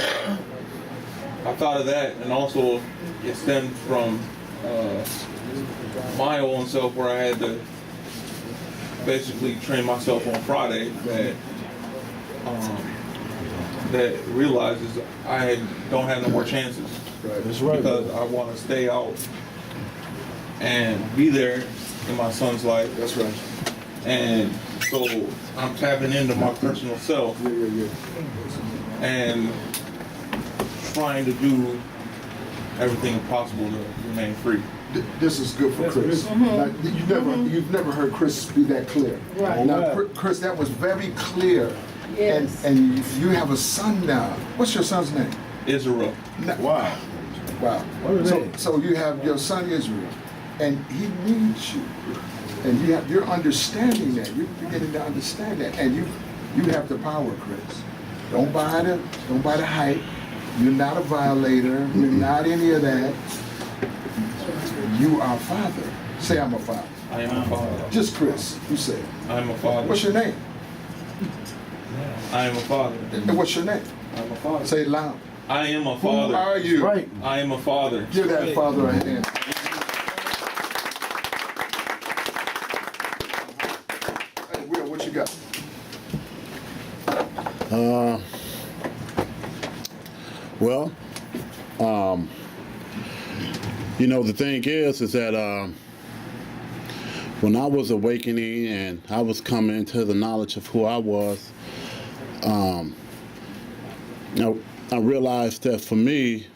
E: I thought of that, and also it stemmed from my own self, where I had to basically train myself on Friday that realizes I don't have no more chances.
A: Right.
F: That's right.
E: Because I want to stay out and be there in my son's life.
A: That's right.
E: And so I'm tapping into my personal self
A: Yeah.
E: and trying to do everything possible to remain free.
A: This is good for Chris. Now, you've never heard Chris be that clear.
L: Right.
A: Now, Chris, that was very clear.
L: Yes.
A: And you have a son now. What's your son's name?
E: Israel.
A: Wow. Wow. So you have your son Israel, and he needs you, and you're understanding that. You're beginning to understand that, and you have the power, Chris. Don't buy the hype. You're not a violator. You're not any of that. You are a father. Say, I'm a father.
E: I am a father.
A: Just Chris. You say it.
E: I am a father.
A: What's your name?
E: I am a father.
A: And what's your name?
E: I'm a father.
A: Say it loud.
E: I am a father.
A: Who are you?
F: Right.
E: I am a father.
A: Give that father a hand. Hey, Will, what you got?
C: Well, you know, the thing is that when I was awakening and I was coming into the knowledge of who I was, I realized that for me,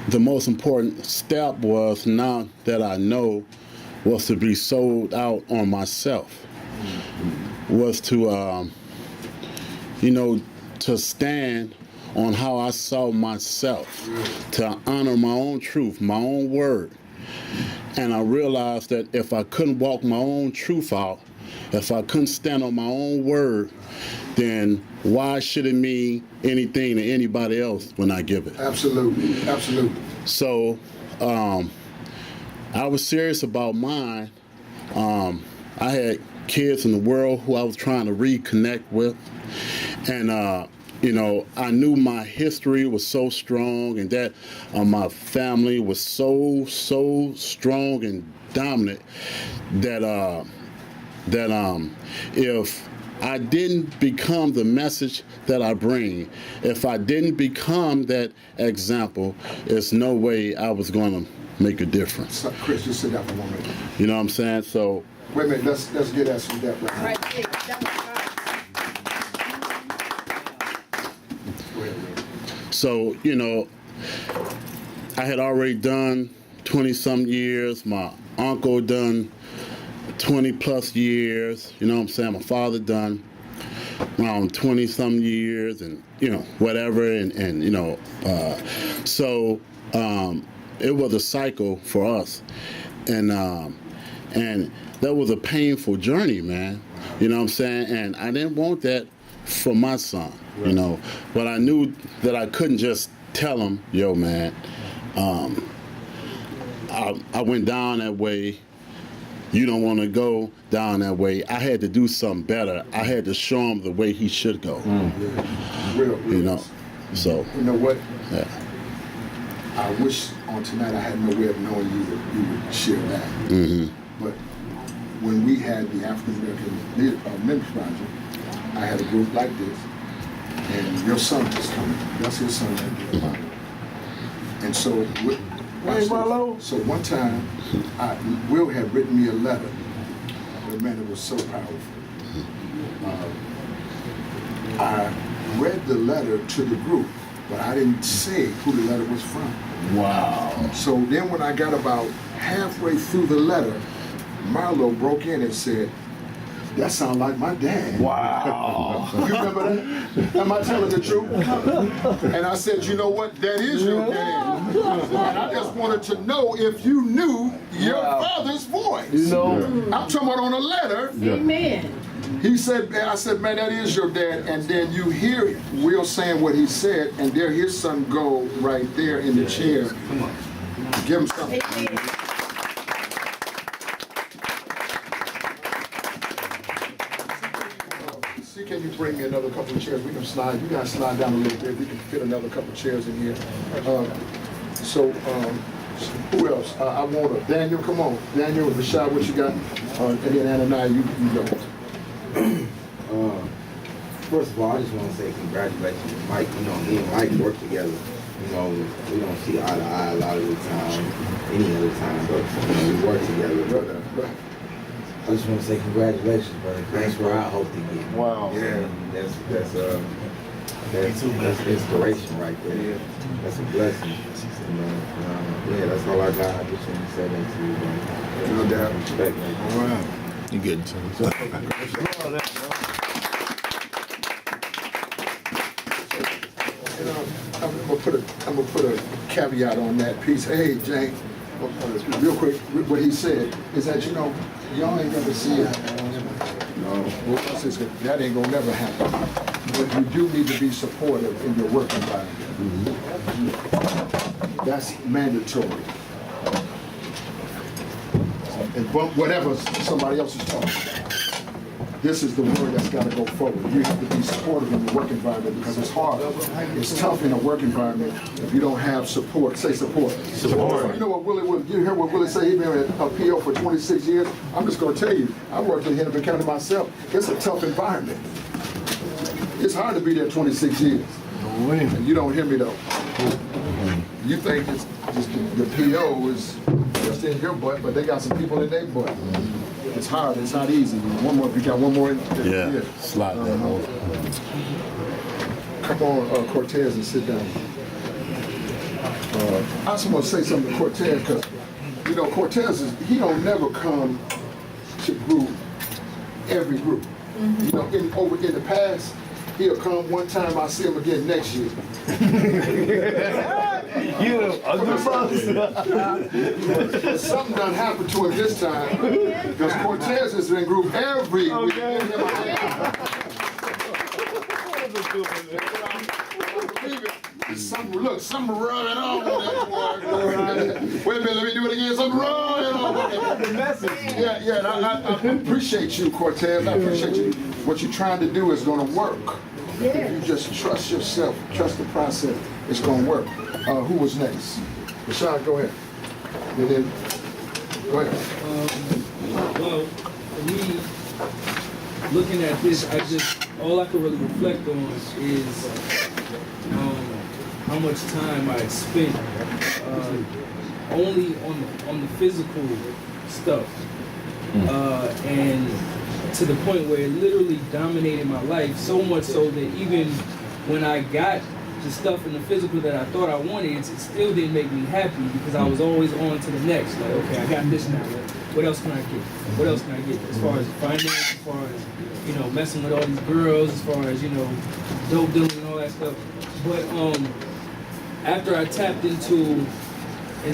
C: the most important step was, now that I know, was to be sold out on myself, was to, to stand on how I saw myself, to honor my own truth, my own word. And I realized that if I couldn't walk my own truth out, if I couldn't stand on my own word, then why should it mean anything to anybody else when I give it?
A: Absolutely, absolutely.
C: So I was serious about mine. I had kids in the world who I was trying to reconnect with. And, I knew my history was so strong, and that my family was so strong and dominant that if I didn't become the message that I bring, if I didn't become that example, there's no way I was going to make a difference.
A: So, Chris, just sit down for 1 minute.
C: You know what I'm saying? So
A: Wait a minute, let's get at some depth right now.
L: Right there. That was
C: So, I had already done 20-some years. My uncle done 20 plus years. You know what I'm saying? My father done around 20-some years, and, whatever. So it was a cycle for us. And that was a painful journey, man. You know what I'm saying? And I didn't want that for my son. Right. But I knew that I couldn't just tell him, yo, man, I went down that way. You don't want to go down that way. I had to do something better. I had to show him the way he should go.
A: Yeah. Real.
C: So.
A: You know what?
C: Yeah.
A: I wish on tonight I had no way of knowing you would share that.
C: Mm-hmm.
A: But when we had the African American Men's Project, I had a group like this, and your son was coming. That's his son right there. And so, so one time, Will had written me a letter. Man, it was so powerful. I read the letter to the group, but I didn't say who the letter was from.
F: Wow.
A: So then when I got about halfway through the letter, Marlo broke in and said, "That sounds like my dad."
F: Wow.
A: You remember that? Am I telling the truth? And I said, "You know what? That is your dad." And I just wanted to know if you knew your father's voice.
F: You know?
A: I'm talking about on a letter.
L: Amen.
A: He said, I said, "Man, that is your dad." And then you hear Will saying what he said, and there his son go right there in the chair.
B: Come on.
A: Give him something.
L: Amen.
A: See, can you bring me another couple of chairs? We can slide. You guys slide down a little bit. We can fit another couple of chairs in here. Who else? I want to. Daniel, come on. Daniel, Rashad, what you got? And then Ananiah, you go.
B: First of all, I just want to say congratulations to Mike. You know, me and Mike work together. You know, we don't see eye to eye a lot of the time, any other time, but we work together. I just want to say congratulations, brother. That's where I hope to get.
F: Wow.
B: Yeah, that's inspiration right there. Yeah. That's a blessing. You know, yeah, that's all I got. I just want to say that to you, brother.
A: No doubt.
B: Respect, man.
A: All right.
C: You good, too.
A: I'm gonna put a caveat on that piece. Hey, Jane, real quick, what he said is that, you know, y'all ain't gonna see it. No, that ain't gonna never happen. But you do need to be supportive in your work environment. That's mandatory. And whatever somebody else is talking about, this is the word that's got to go forward. You have to be supportive in the work environment because it's hard. It's tough in a work environment if you don't have support. Say support. Support. You know what Willie would, you hear what Willie say, he's been a PO for 26 years. I'm just going to tell you, I worked in Hennepin County myself. It's a tough environment. It's hard to be there 26 years. And you don't hear me though. You think it's just the PO is just in your butt, but they got some people in their butt. It's hard. It's not easy. One more. If you got one more.
C: Yeah. Slide that over.
A: Come on, Cortez, and sit down. I just want to say something to Cortez because, you know, Cortez he don't never come to group every group. You know, in the past, he'll come one time. I'll see him again next year. Something done happened to him this time because Cortez is in group every week. Something rubbing on that boy. Wait a minute, let me do it again. Something rubbing on that. Yeah, and I appreciate you, Cortez. I appreciate you. What you're trying to do is going to work. If you just trust yourself, trust the process, it's going to work. Who was next? Rashad, go ahead. And then, go ahead.
M: Well, for me, looking at this, all I can really reflect on is how much time I spent only on the physical stuff, and to the point where it literally dominated my life, so much so that even when I got the stuff in the physical that I thought I wanted, it still didn't make me happy because I was always on to the next. Like, okay, I got this now. What else can I get? What else can I get? As far as finance, as far as, you know, messing with all these girls, as far as, you know, dope dealing and all that stuff. But after I tapped into the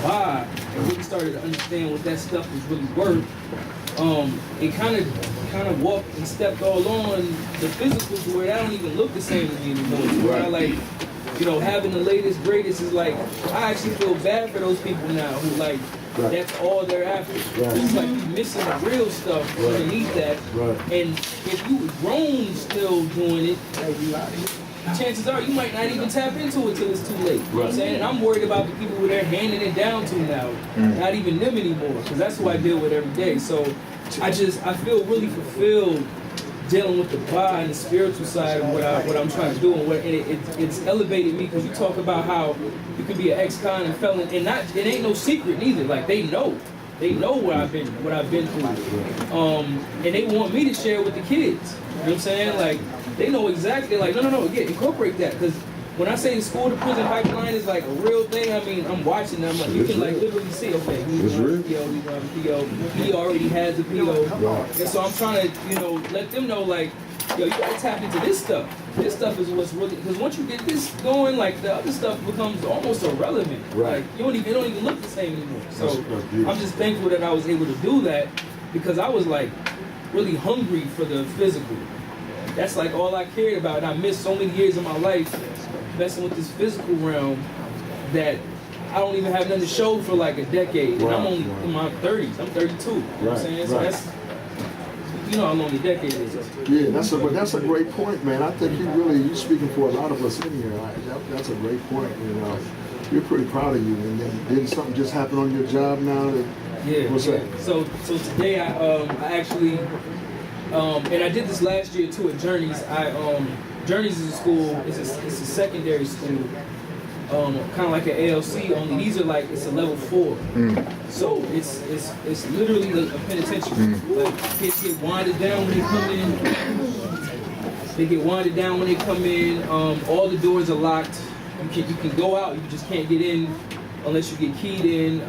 M: vibe and really started to understand what that stuff was really worth, it kind of walked and stepped all on the physical to where I don't even look the same as me anymore. To where I, like, you know, having the latest, greatest is like, I actually feel bad for those people now who, like, that's all they're after. It's like you missing the real stuff underneath that. And if you grown still doing it, chances are you might not even tap into it till it's too late. You know what I'm saying? And I'm worried about the people who they're handing it down to now, not even them anymore, because that's who I deal with every day. So I feel really fulfilled dealing with the vibe and the spiritual side of what I'm trying to do, and it's elevated me, because you talk about how you can be an ex-con and felon, and it ain't no secret neither. Like, they know. They know what I've been through. And they want me to share with the kids. You know what I'm saying? Like, they know exactly, like, no, yeah, incorporate that. Because when I say the school to prison pipeline is like a real thing, I mean, I'm watching them. Like, you can like literally see, okay, he's going to PO, he's going to PO. He already has the PO. And so I'm trying to, you know, let them know, like, yo, you gotta tap into this stuff. This stuff is what's really, because once you get this going, like, the other stuff becomes almost irrelevant. Like, it don't even look the same anymore. So I'm just thankful that I was able to do that, because I was like really hungry for the physical. That's like all I cared about. And I missed so many years of my life messing with this physical realm that I don't even have nothing to show for like a decade. And I'm only in my 30s. I'm 32. You know what I'm saying? So that's, you know how long the decade is.
A: Yeah, that's a great point, man. I think you're speaking for a lot of us in here. That's a great point. You know, we're pretty proud of you. And then didn't something just happen on your job now? What's that?
M: So today I actually, and I did this last year too at Journeys. Journeys is a school. It's a secondary school. Kind of like an ALC, only these are like, it's a level 4. So it's literally a penitentiary. Like, kids get winded down when they come in. They get winded down when they come in. All the doors are locked. You can go out, you just can't get in unless you get keyed in.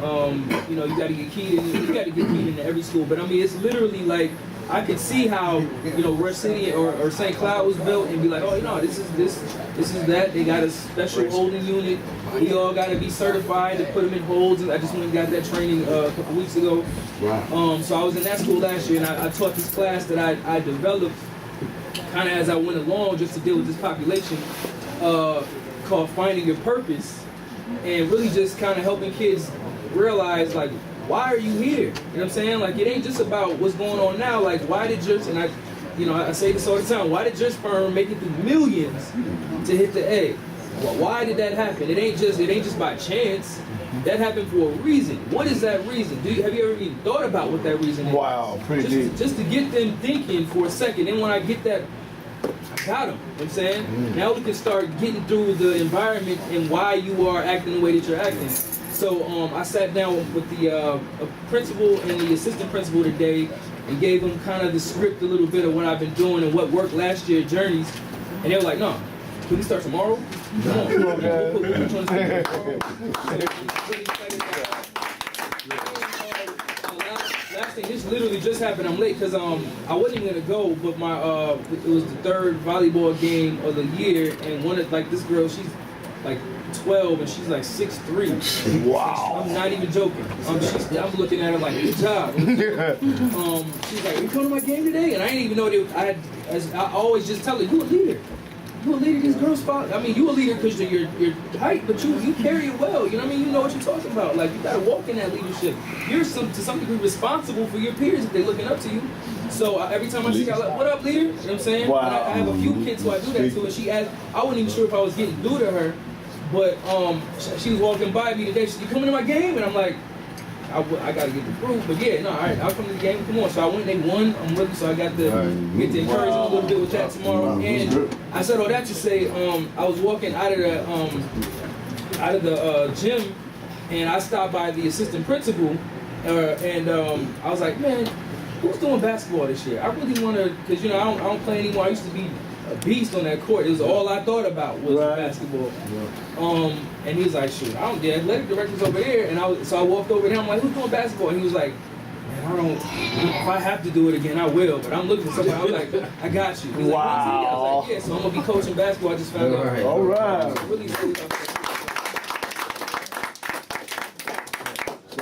M: You know, you gotta get keyed in. You gotta get keyed into every school. But I mean, it's literally like, I could see how, you know, Rush City or St. Cloud was built and be like, oh, you know, this is that. They got a special holding unit. We all got to be certified to put them in holds. And I just went and got that training a couple weeks ago. Wow. So I was in that school last year, and I taught this class that I developed kind of as I went along just to deal with this population called Finding Your Purpose, and really just kind of helping kids realize, like, why are you here? You know what I'm saying? Like, it ain't just about what's going on now. Like, why did your, and I say this all the time, why did your sperm make it through millions to hit the egg? Well, why did that happen? It ain't just by chance. That happened for a reason. What is that reason? Have you ever even thought about what that reason is?
F: Wow, pretty deep.
M: Just to get them thinking for a second. Then when I get that, I got them. You know what I'm saying? Now we can start getting through the environment and why you are acting the way that you're acting. So I sat down with the principal and the assistant principal today and gave them kind of the script, a little bit of what I've been doing and what worked last year at Journeys. And they were like, no, can we start tomorrow? Come on. Last thing, this literally just happened. I'm late because I wasn't even gonna go, but my it was the third volleyball game of the year, and one of, like, this girl, she's like 12 and she's like 6'3". Wow. I'm not even joking. I'm looking at her like, good job. She's like, you coming to my game today? And I didn't even know that I always just tell her, you a leader. You a leader, this girl's spot. I mean, you a leader because of your height, but you carry it well. You know what I mean? You know what you're talking about. Like, you gotta walk in that leadership. You're to some degree responsible for your peers if they're looking up to you. So every time I see her, I'm like, what up, leader? You know what I'm saying? Wow. I have a few kids who I do that to, and she asked, I wasn't even sure if I was getting through to her, but she was walking by me today. She said, you coming to my game? And I'm like, I gotta get the proof. But yeah, no, all right, I'll come to the game. Come on. So I went, they won. I'm looking, so I got to get to encourage them a little bit with that tomorrow. And I said all that to say, I was walking out of the gym, and I stopped by the assistant principal, and I was like, man, who's doing basketball this year? I really want to, because, you know, I don't play anymore. I used to be a beast on that court. It was all I thought about was basketball. And he was like, shoot, I don't, the athletic director's over there. And so I walked over there. I'm like, who's doing basketball? And he was like, man, if I have to do it again, I will. But I'm looking for somebody. I was like, I got you. He's like, I was like, yeah, so I'm going to be coaching basketball. I just found out.
F: All right.
M: So really excited about that.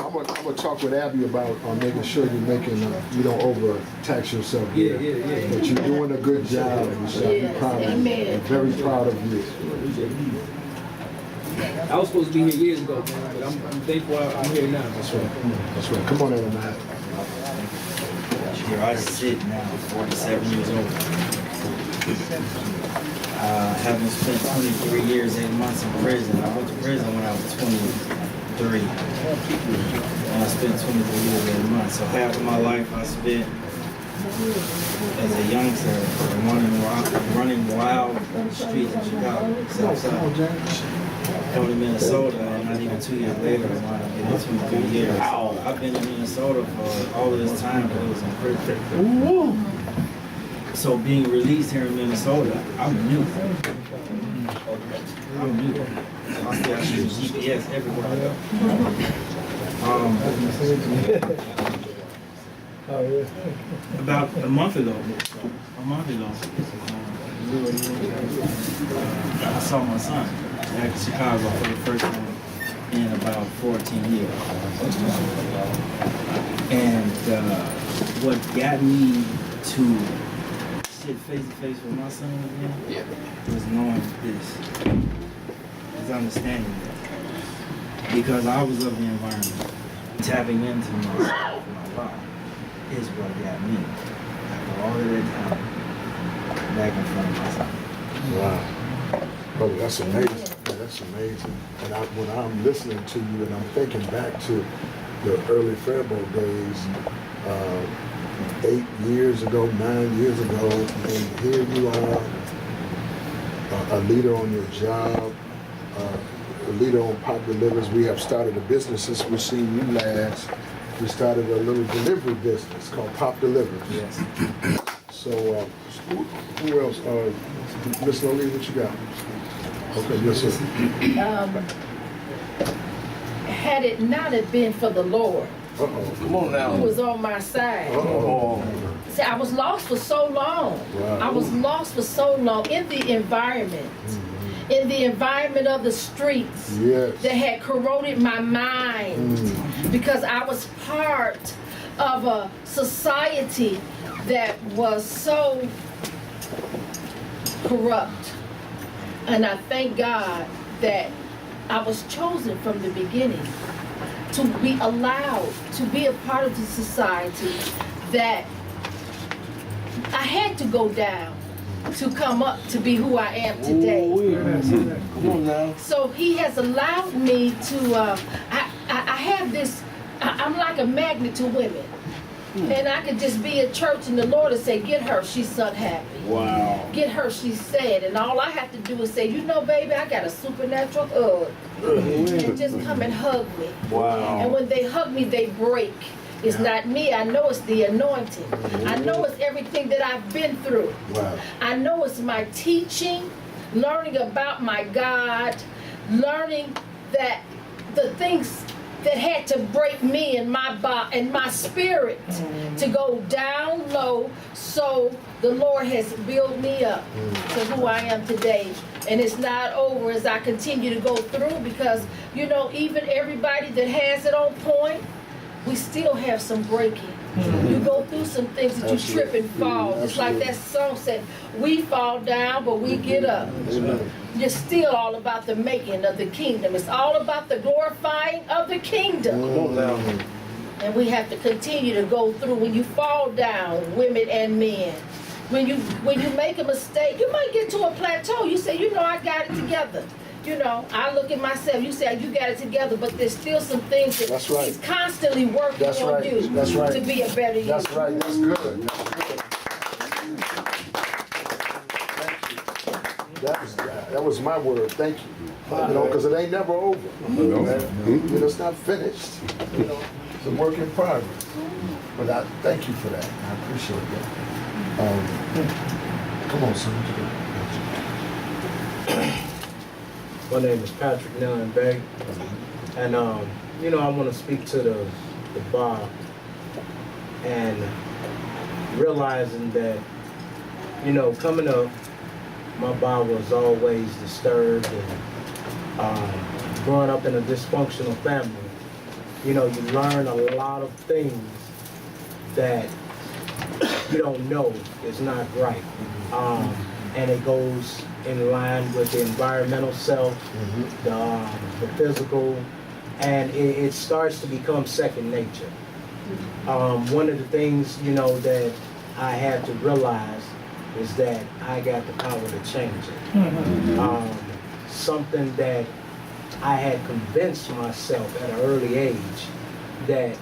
A: I'm gonna talk with Abby about making sure you're making you don't overtax yourself.
M: Yeah.
A: But you're doing a good job. You should be proud of you. I'm very proud of you.
M: I was supposed to be here years ago, man, but I'm thankful I'm here now.
A: That's right. That's right. Come on in, man.
K: Here I sit now, 47 years old. Having spent 23 years, 8 months in prison. I went to prison when I was 23. And I spent 23 years, 8 months. So half of my life I spent as a youngster running wild on the streets of Chicago, Southside. Go to Minnesota, and not even 2 years later, I wound up getting 2 or 3 years. So I've been in Minnesota for all of this time, but it was in prison. So being released here in Minnesota, I'm new. I'm new. I still have to use GPS everywhere I go. About a month ago, I saw my son at Chicago for the first time in about 14 years. And what got me to sit face to face with my son again was knowing this, is understanding that. Because I was of the environment, tapping into myself and my body is what got me after all of that time back in front of my son.
A: Wow. Brother, that's amazing. Yeah, that's amazing. And when I'm listening to you and I'm thinking back to the early Faribault days, 8 years ago, 9 years ago, and here you are, a leader on your job, a leader on Pop Delivers. We have started a business since we've seen you last. We started a little delivery business called Pop Delivers.
K: Yes.
A: So, who else? Miss Loli, what you got? Okay, yes, sir.
L: Had it not have been for the Lord,
A: come on now.
L: who was on my side. See, I was lost for so long.
A: Wow.
L: I was lost for so long in the environment. In the environment of the streets that had corroded my mind because I was part of a society that was so corrupt. And I thank God that I was chosen from the beginning to be allowed to be a part of the society that I had to go down to come up to be who I am today.
F: Come on now.
L: So he has allowed me to, I have this, I'm like a magnet to women. And I could just be at church and the Lord would say, get her, she's unhappy.
F: Wow.
L: Get her, she's sad. And all I have to do is say, you know, baby, I got a supernatural hug. And just come and hug me.
F: Wow.
L: And when they hug me, they break. It's not me. I know it's the anointing. I know it's everything that I've been through.
A: Wow.
L: I know it's my teaching, learning about my God, learning that the things that had to break me and my body and my spirit to go down low, so the Lord has built me up to who I am today. And it's not over as I continue to go through, because you know, even everybody that has it on point, we still have some breaking. You go through some things that you trip and fall. Just like that song said, we fall down, but we get up. It's still all about the making of the kingdom. It's all about the glorifying of the kingdom. And we have to continue to go through. When you fall down, women and men, when you make a mistake, you might get to a plateau. You say, you know, I got it together. You know, I look at myself, you say, you got it together, but there's still some things that he's constantly working on you to be a better you.
A: That's right. That's good. That's good. That was my word. Thank you. You know, because it ain't never over. You know, it's not finished. You know, it's a work in progress. But I thank you for that. I appreciate that. Come on, son.
N: My name is Patrick Nellen Bay, and you know, I want to speak to the bar and realizing that, you know, coming up, my bar was always disturbed, and growing up in a dysfunctional family, you know, you learn a lot of things that you don't know is not right, and it goes in line with the environmental self, the physical, and it starts to become second nature. One of the things, you know, that I had to realize is that I got the power to change it. Something that I had convinced myself at an early age that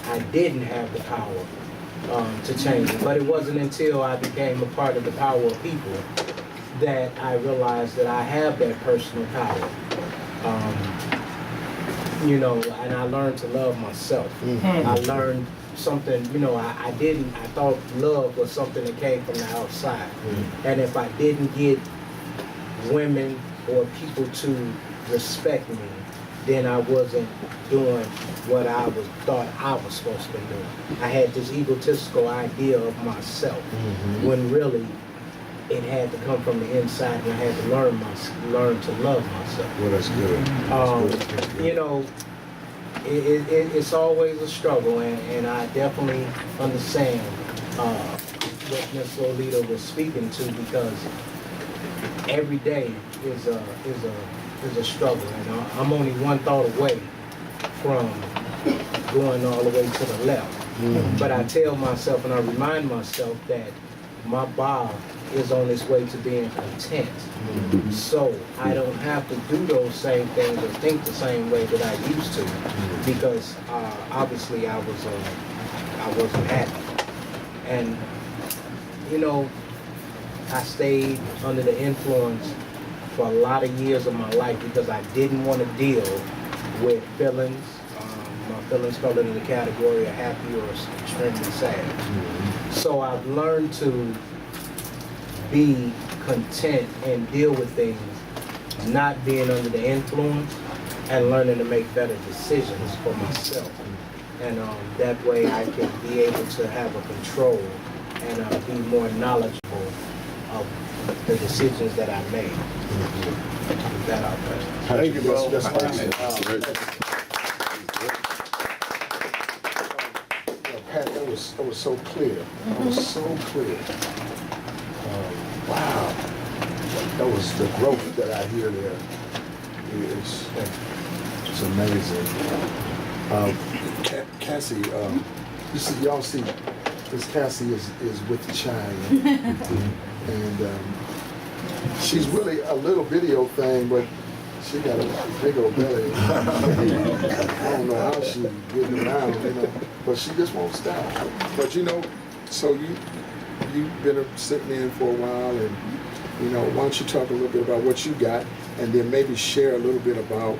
N: I didn't have the power to change it. But it wasn't until I became a part of the Power of People that I realized that I have that personal power. You know, and I learned to love myself. I learned something, you know, I thought love was something that came from the outside. And if I didn't get women or people to respect me, then I wasn't doing what I thought I was supposed to be doing. I had this egotistical idea of myself, when really it had to come from the inside, and I had to learn to love myself.
A: Well, that's good.
N: You know, it's always a struggle, and I definitely understand what Ms. Lolita was speaking to, because every day is a struggle, and I'm only one thought away from going all the way to the left. But I tell myself, and I remind myself, that my bar is on its way to being content. So I don't have to do those same things or think the same way that I used to, because obviously I wasn't happy. And you know, I stayed under the influence for a lot of years of my life because I didn't want to deal with feelings. My feelings fell into the category of happy or extremely sad. So I've learned to be content and deal with things, not being under the influence, and learning to make better decisions for myself. And that way I can be able to have a control and be more knowledgeable of the decisions that I made. That I'll press.
A: Thank you, bro. That's Pat, that was so clear. That was so clear. Wow. That was the growth that I hear there. It's amazing. Cassie, this is, y'all see, this Cassie is with the child. And she's really a little video thing, but she got a big old belly. I don't know how she's getting around, you know, but she just won't stop. But you know, so you've been sitting in for a while, and you know, why don't you talk a little bit about what you got, and then maybe share a little bit about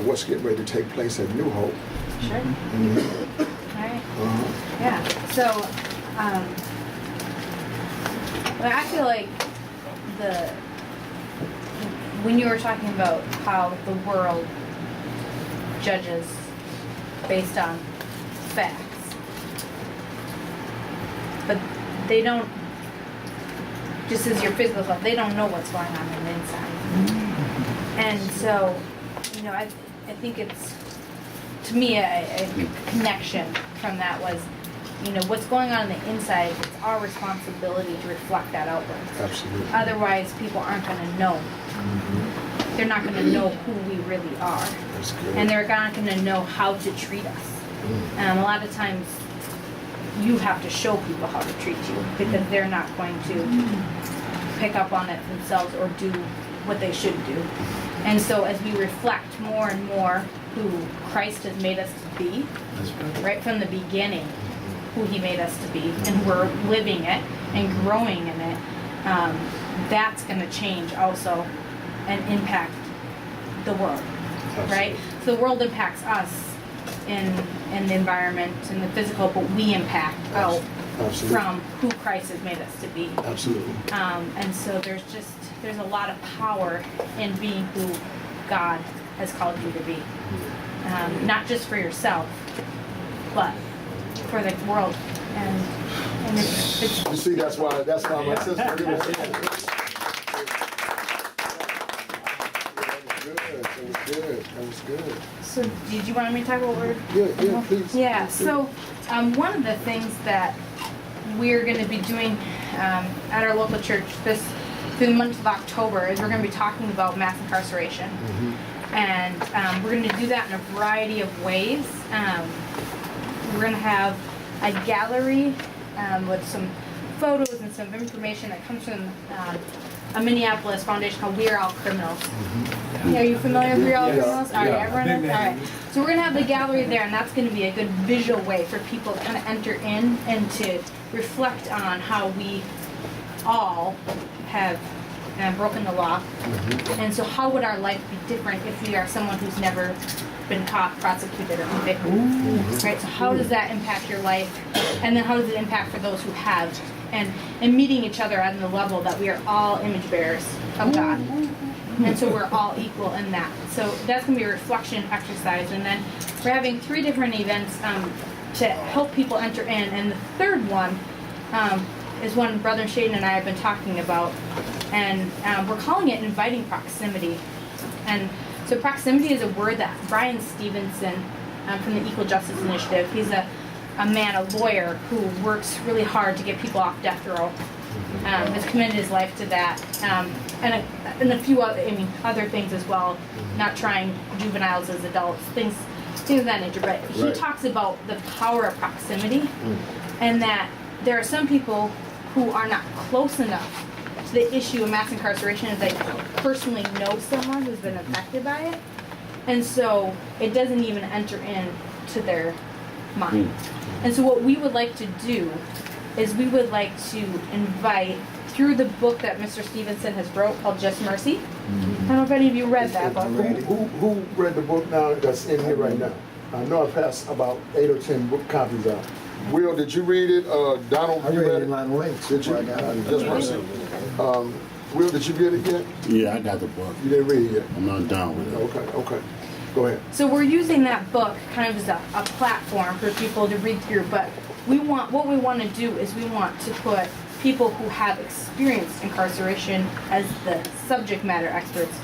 A: what's getting ready to take place at New Hope.
O: Sure. All right. Yeah. So, well, I feel like when you were talking about how the world judges based on facts, but they don't, just as your physical self, they don't know what's going on the inside. And so, you know, I think it's, to me, a connection from that was, you know, what's going on the inside, it's our responsibility to reflect that outwards.
A: Absolutely.
O: Otherwise, people aren't going to know. They're not going to know who we really are.
A: That's good.
O: And they're not going to know how to treat us. A lot of times, you have to show people how to treat you, because they're not going to pick up on it themselves or do what they should do. And so as we reflect more and more who Christ has made us to be, right from the beginning, who he made us to be, and we're living it and growing in it, that's going to change also and impact the world. Absolutely. Right? So the world impacts us in the environment and the physical, but we impact out from who Christ has made us to be.
A: Absolutely.
O: And so there's a lot of power in being who God has called you to be. Not just for yourself, but for the world. And it's
A: you see, that's why my sister did it. That was good.
O: So did you want me to talk about word?
A: Yeah, please.
O: Yeah, so one of the things that we're going to be doing at our local church through the month of October is we're going to be talking about mass incarceration. And we're going to do that in a variety of ways. We're going to have a gallery with some photos and some information that comes from a Minneapolis foundation called We Are All Criminals. Are you familiar with We Are All Criminals? All right, everyone is? All right. So we're going to have the gallery there, and that's going to be a good visual way for people to kind of enter in and to reflect on how we all have broken the law. And so how would our life be different if we are someone who's never been caught, prosecuted, or convicted? Right? So how does that impact your life? And then how does it impact for those who have? And meeting each other on the level that we are all image bearers of God. And so we're all equal in that. So that's going to be a reflection exercise. And then we're having 3 different events to help people enter in. And the third one is one Brother Shaden and I have been talking about. And we're calling it inviting proximity. And so proximity is a word that Brian Stevenson from the Equal Justice Initiative, he's a man, a lawyer, who works really hard to get people off death row. Has committed his life to that, and a few other things as well. Not trying juveniles as adults, things of that nature. But he talks about the power of proximity, and that there are some people who are not close enough to the issue of mass incarceration as they personally know someone who's been affected by it, and so it doesn't even enter into their mind. And so what we would like to do is we would like to invite, through the book that Mr. Stevenson has wrote called Just Mercy. I don't know if any of you read that book.
A: Who read the book now that's in here right now? I know I passed about 8 or 10 book copies out. Will, did you read it? Donald,
F: I read it in line links.
A: Did you? Just Mercy. Will, did you get it yet?
C: Yeah, I got the book.
A: You didn't read it yet?
C: I'm not done with it.
A: Okay. Go ahead.
O: So we're using that book kind of as a platform for people to read through, but what we want to do is we want to put people who have experienced incarceration as the subject matter experts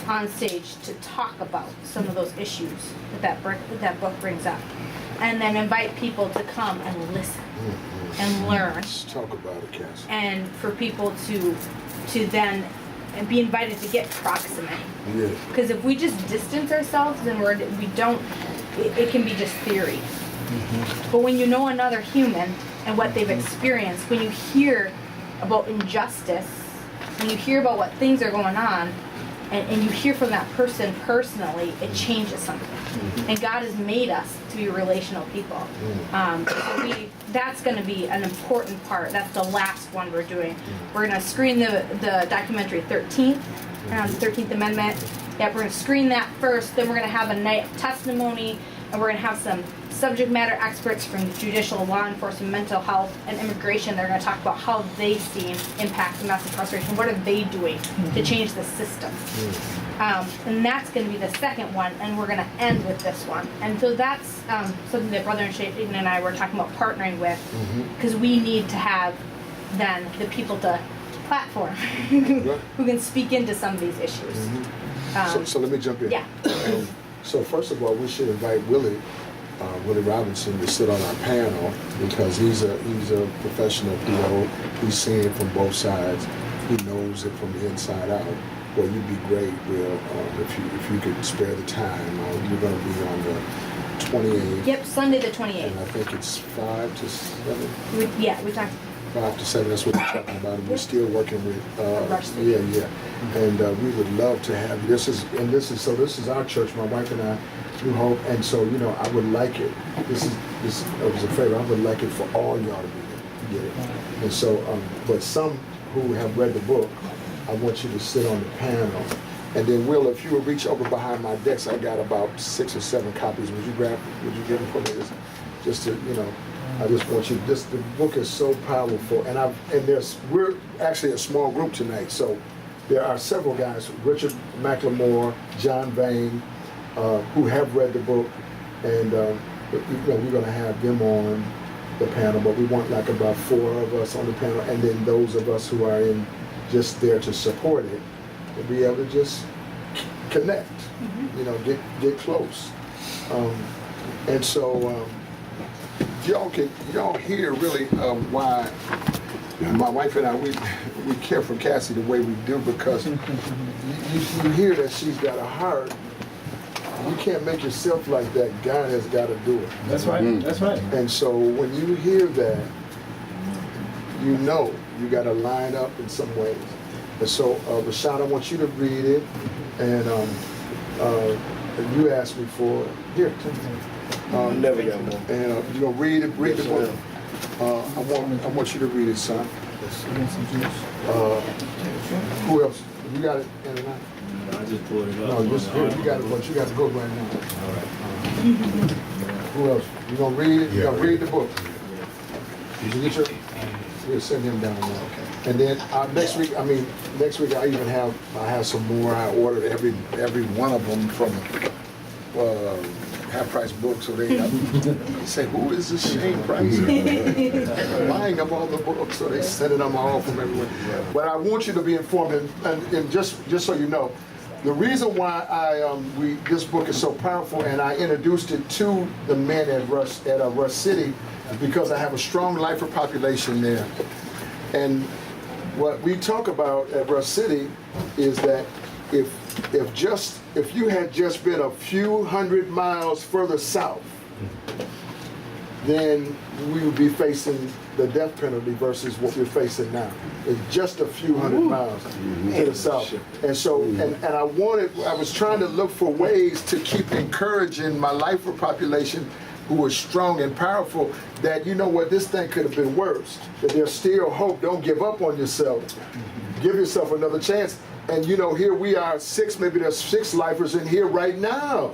O: on stage to talk about some of those issues that book brings up, and then invite people to come and listen and learn.
A: Let's talk about it, Cass.
O: And for people to then be invited to get proximate.
A: Yeah.
O: Because if we just distance ourselves, then it can be just theory. But when you know another human and what they've experienced, when you hear about injustice, when you hear about what things are going on, and you hear from that person personally, it changes something. And God has made us to be relational people. So that's going to be an important part. That's the last one we're doing. We're going to screen the documentary 13th, the 13th Amendment. Yeah, we're going to screen that first. Then we're going to have a night of testimony, and we're going to have some subject matter experts from judicial, law enforcement, mental health, and immigration. They're going to talk about how they see impacts of mass incarceration. What are they doing to change the system? And that's going to be the second one, and we're going to end with this one. And so that's something that Brother Shaden and I were talking about partnering with, because we need to have then the people to platform who can speak into some of these issues.
A: So let me jump in.
O: Yeah.
A: So first of all, we should invite Willie Robinson to sit on our panel, because he's a professional PO. He's seen it from both sides. He knows it from the inside out. Well, you'd be great, Will, if you could spare the time. You're going to be on the 28th.
O: Yep, Sunday the 28th.
A: And I think it's 5 to 7.
O: We talked.
A: 5 to 7. That's what we're talking about. And we're still working with.
O: Yeah.
A: And we would love to have you. This is our church. My wife and I, New Hope, and so I would like it. This was a favor. I would like it for all y'all to be there. Get it? And so, but some who have read the book, I want you to sit on the panel. And then, Will, if you would reach over behind my desk, I got about 6 or 7 copies. Would you get them for me? Just to, I just want you. The book is so powerful, and we're actually a small group tonight. So there are several guys: Richard McLemore, John Vane, who have read the book, and we're going to have them on the panel. But we want like about 4 of us on the panel, and then those of us who are just there to support it, to be able to just connect, get close. And so y'all hear really why my wife and I, we care for Cassie the way we do, because you hear that she's got a heart. You can't make yourself like that. God has got to do it.
K: That's right. That's right.
A: And so when you hear that, you got to line up in some ways. And so, Rashad, I want you to read it, and you asked me for it. Here,
F: Never got one.
A: and you're gonna read the book. I want you to read it, son. Who else? You got it, Anna?
K: I just pulled it
A: No,
K: up.
A: just here. You got it, but you got to go right now. All right. Who else? You gonna read it? You gonna read the book? Did you get your? We'll send him down now. And then next week I even have some more. I ordered every one of them from Half Price Books, so they say, who is this Shane Price? Buying up all the books, so they sending them all from everywhere. But I want you to be informed, and just so you know, the reason why this book is so powerful, and I introduced it to the men at Rush City, is because I have a strong lifer population there. And what we talk about at Rush City is that if you had just been a few hundred miles further south, then we would be facing the death penalty versus what we're facing now. It's just a few hundred miles to the south. And so, and I was trying to look for ways to keep encouraging my lifer population who was strong and powerful that, you know what, this thing could have been worse, that there's still hope. Don't give up on yourself. Give yourself another chance. And you know, here we are, maybe there's 6 lifers in here right now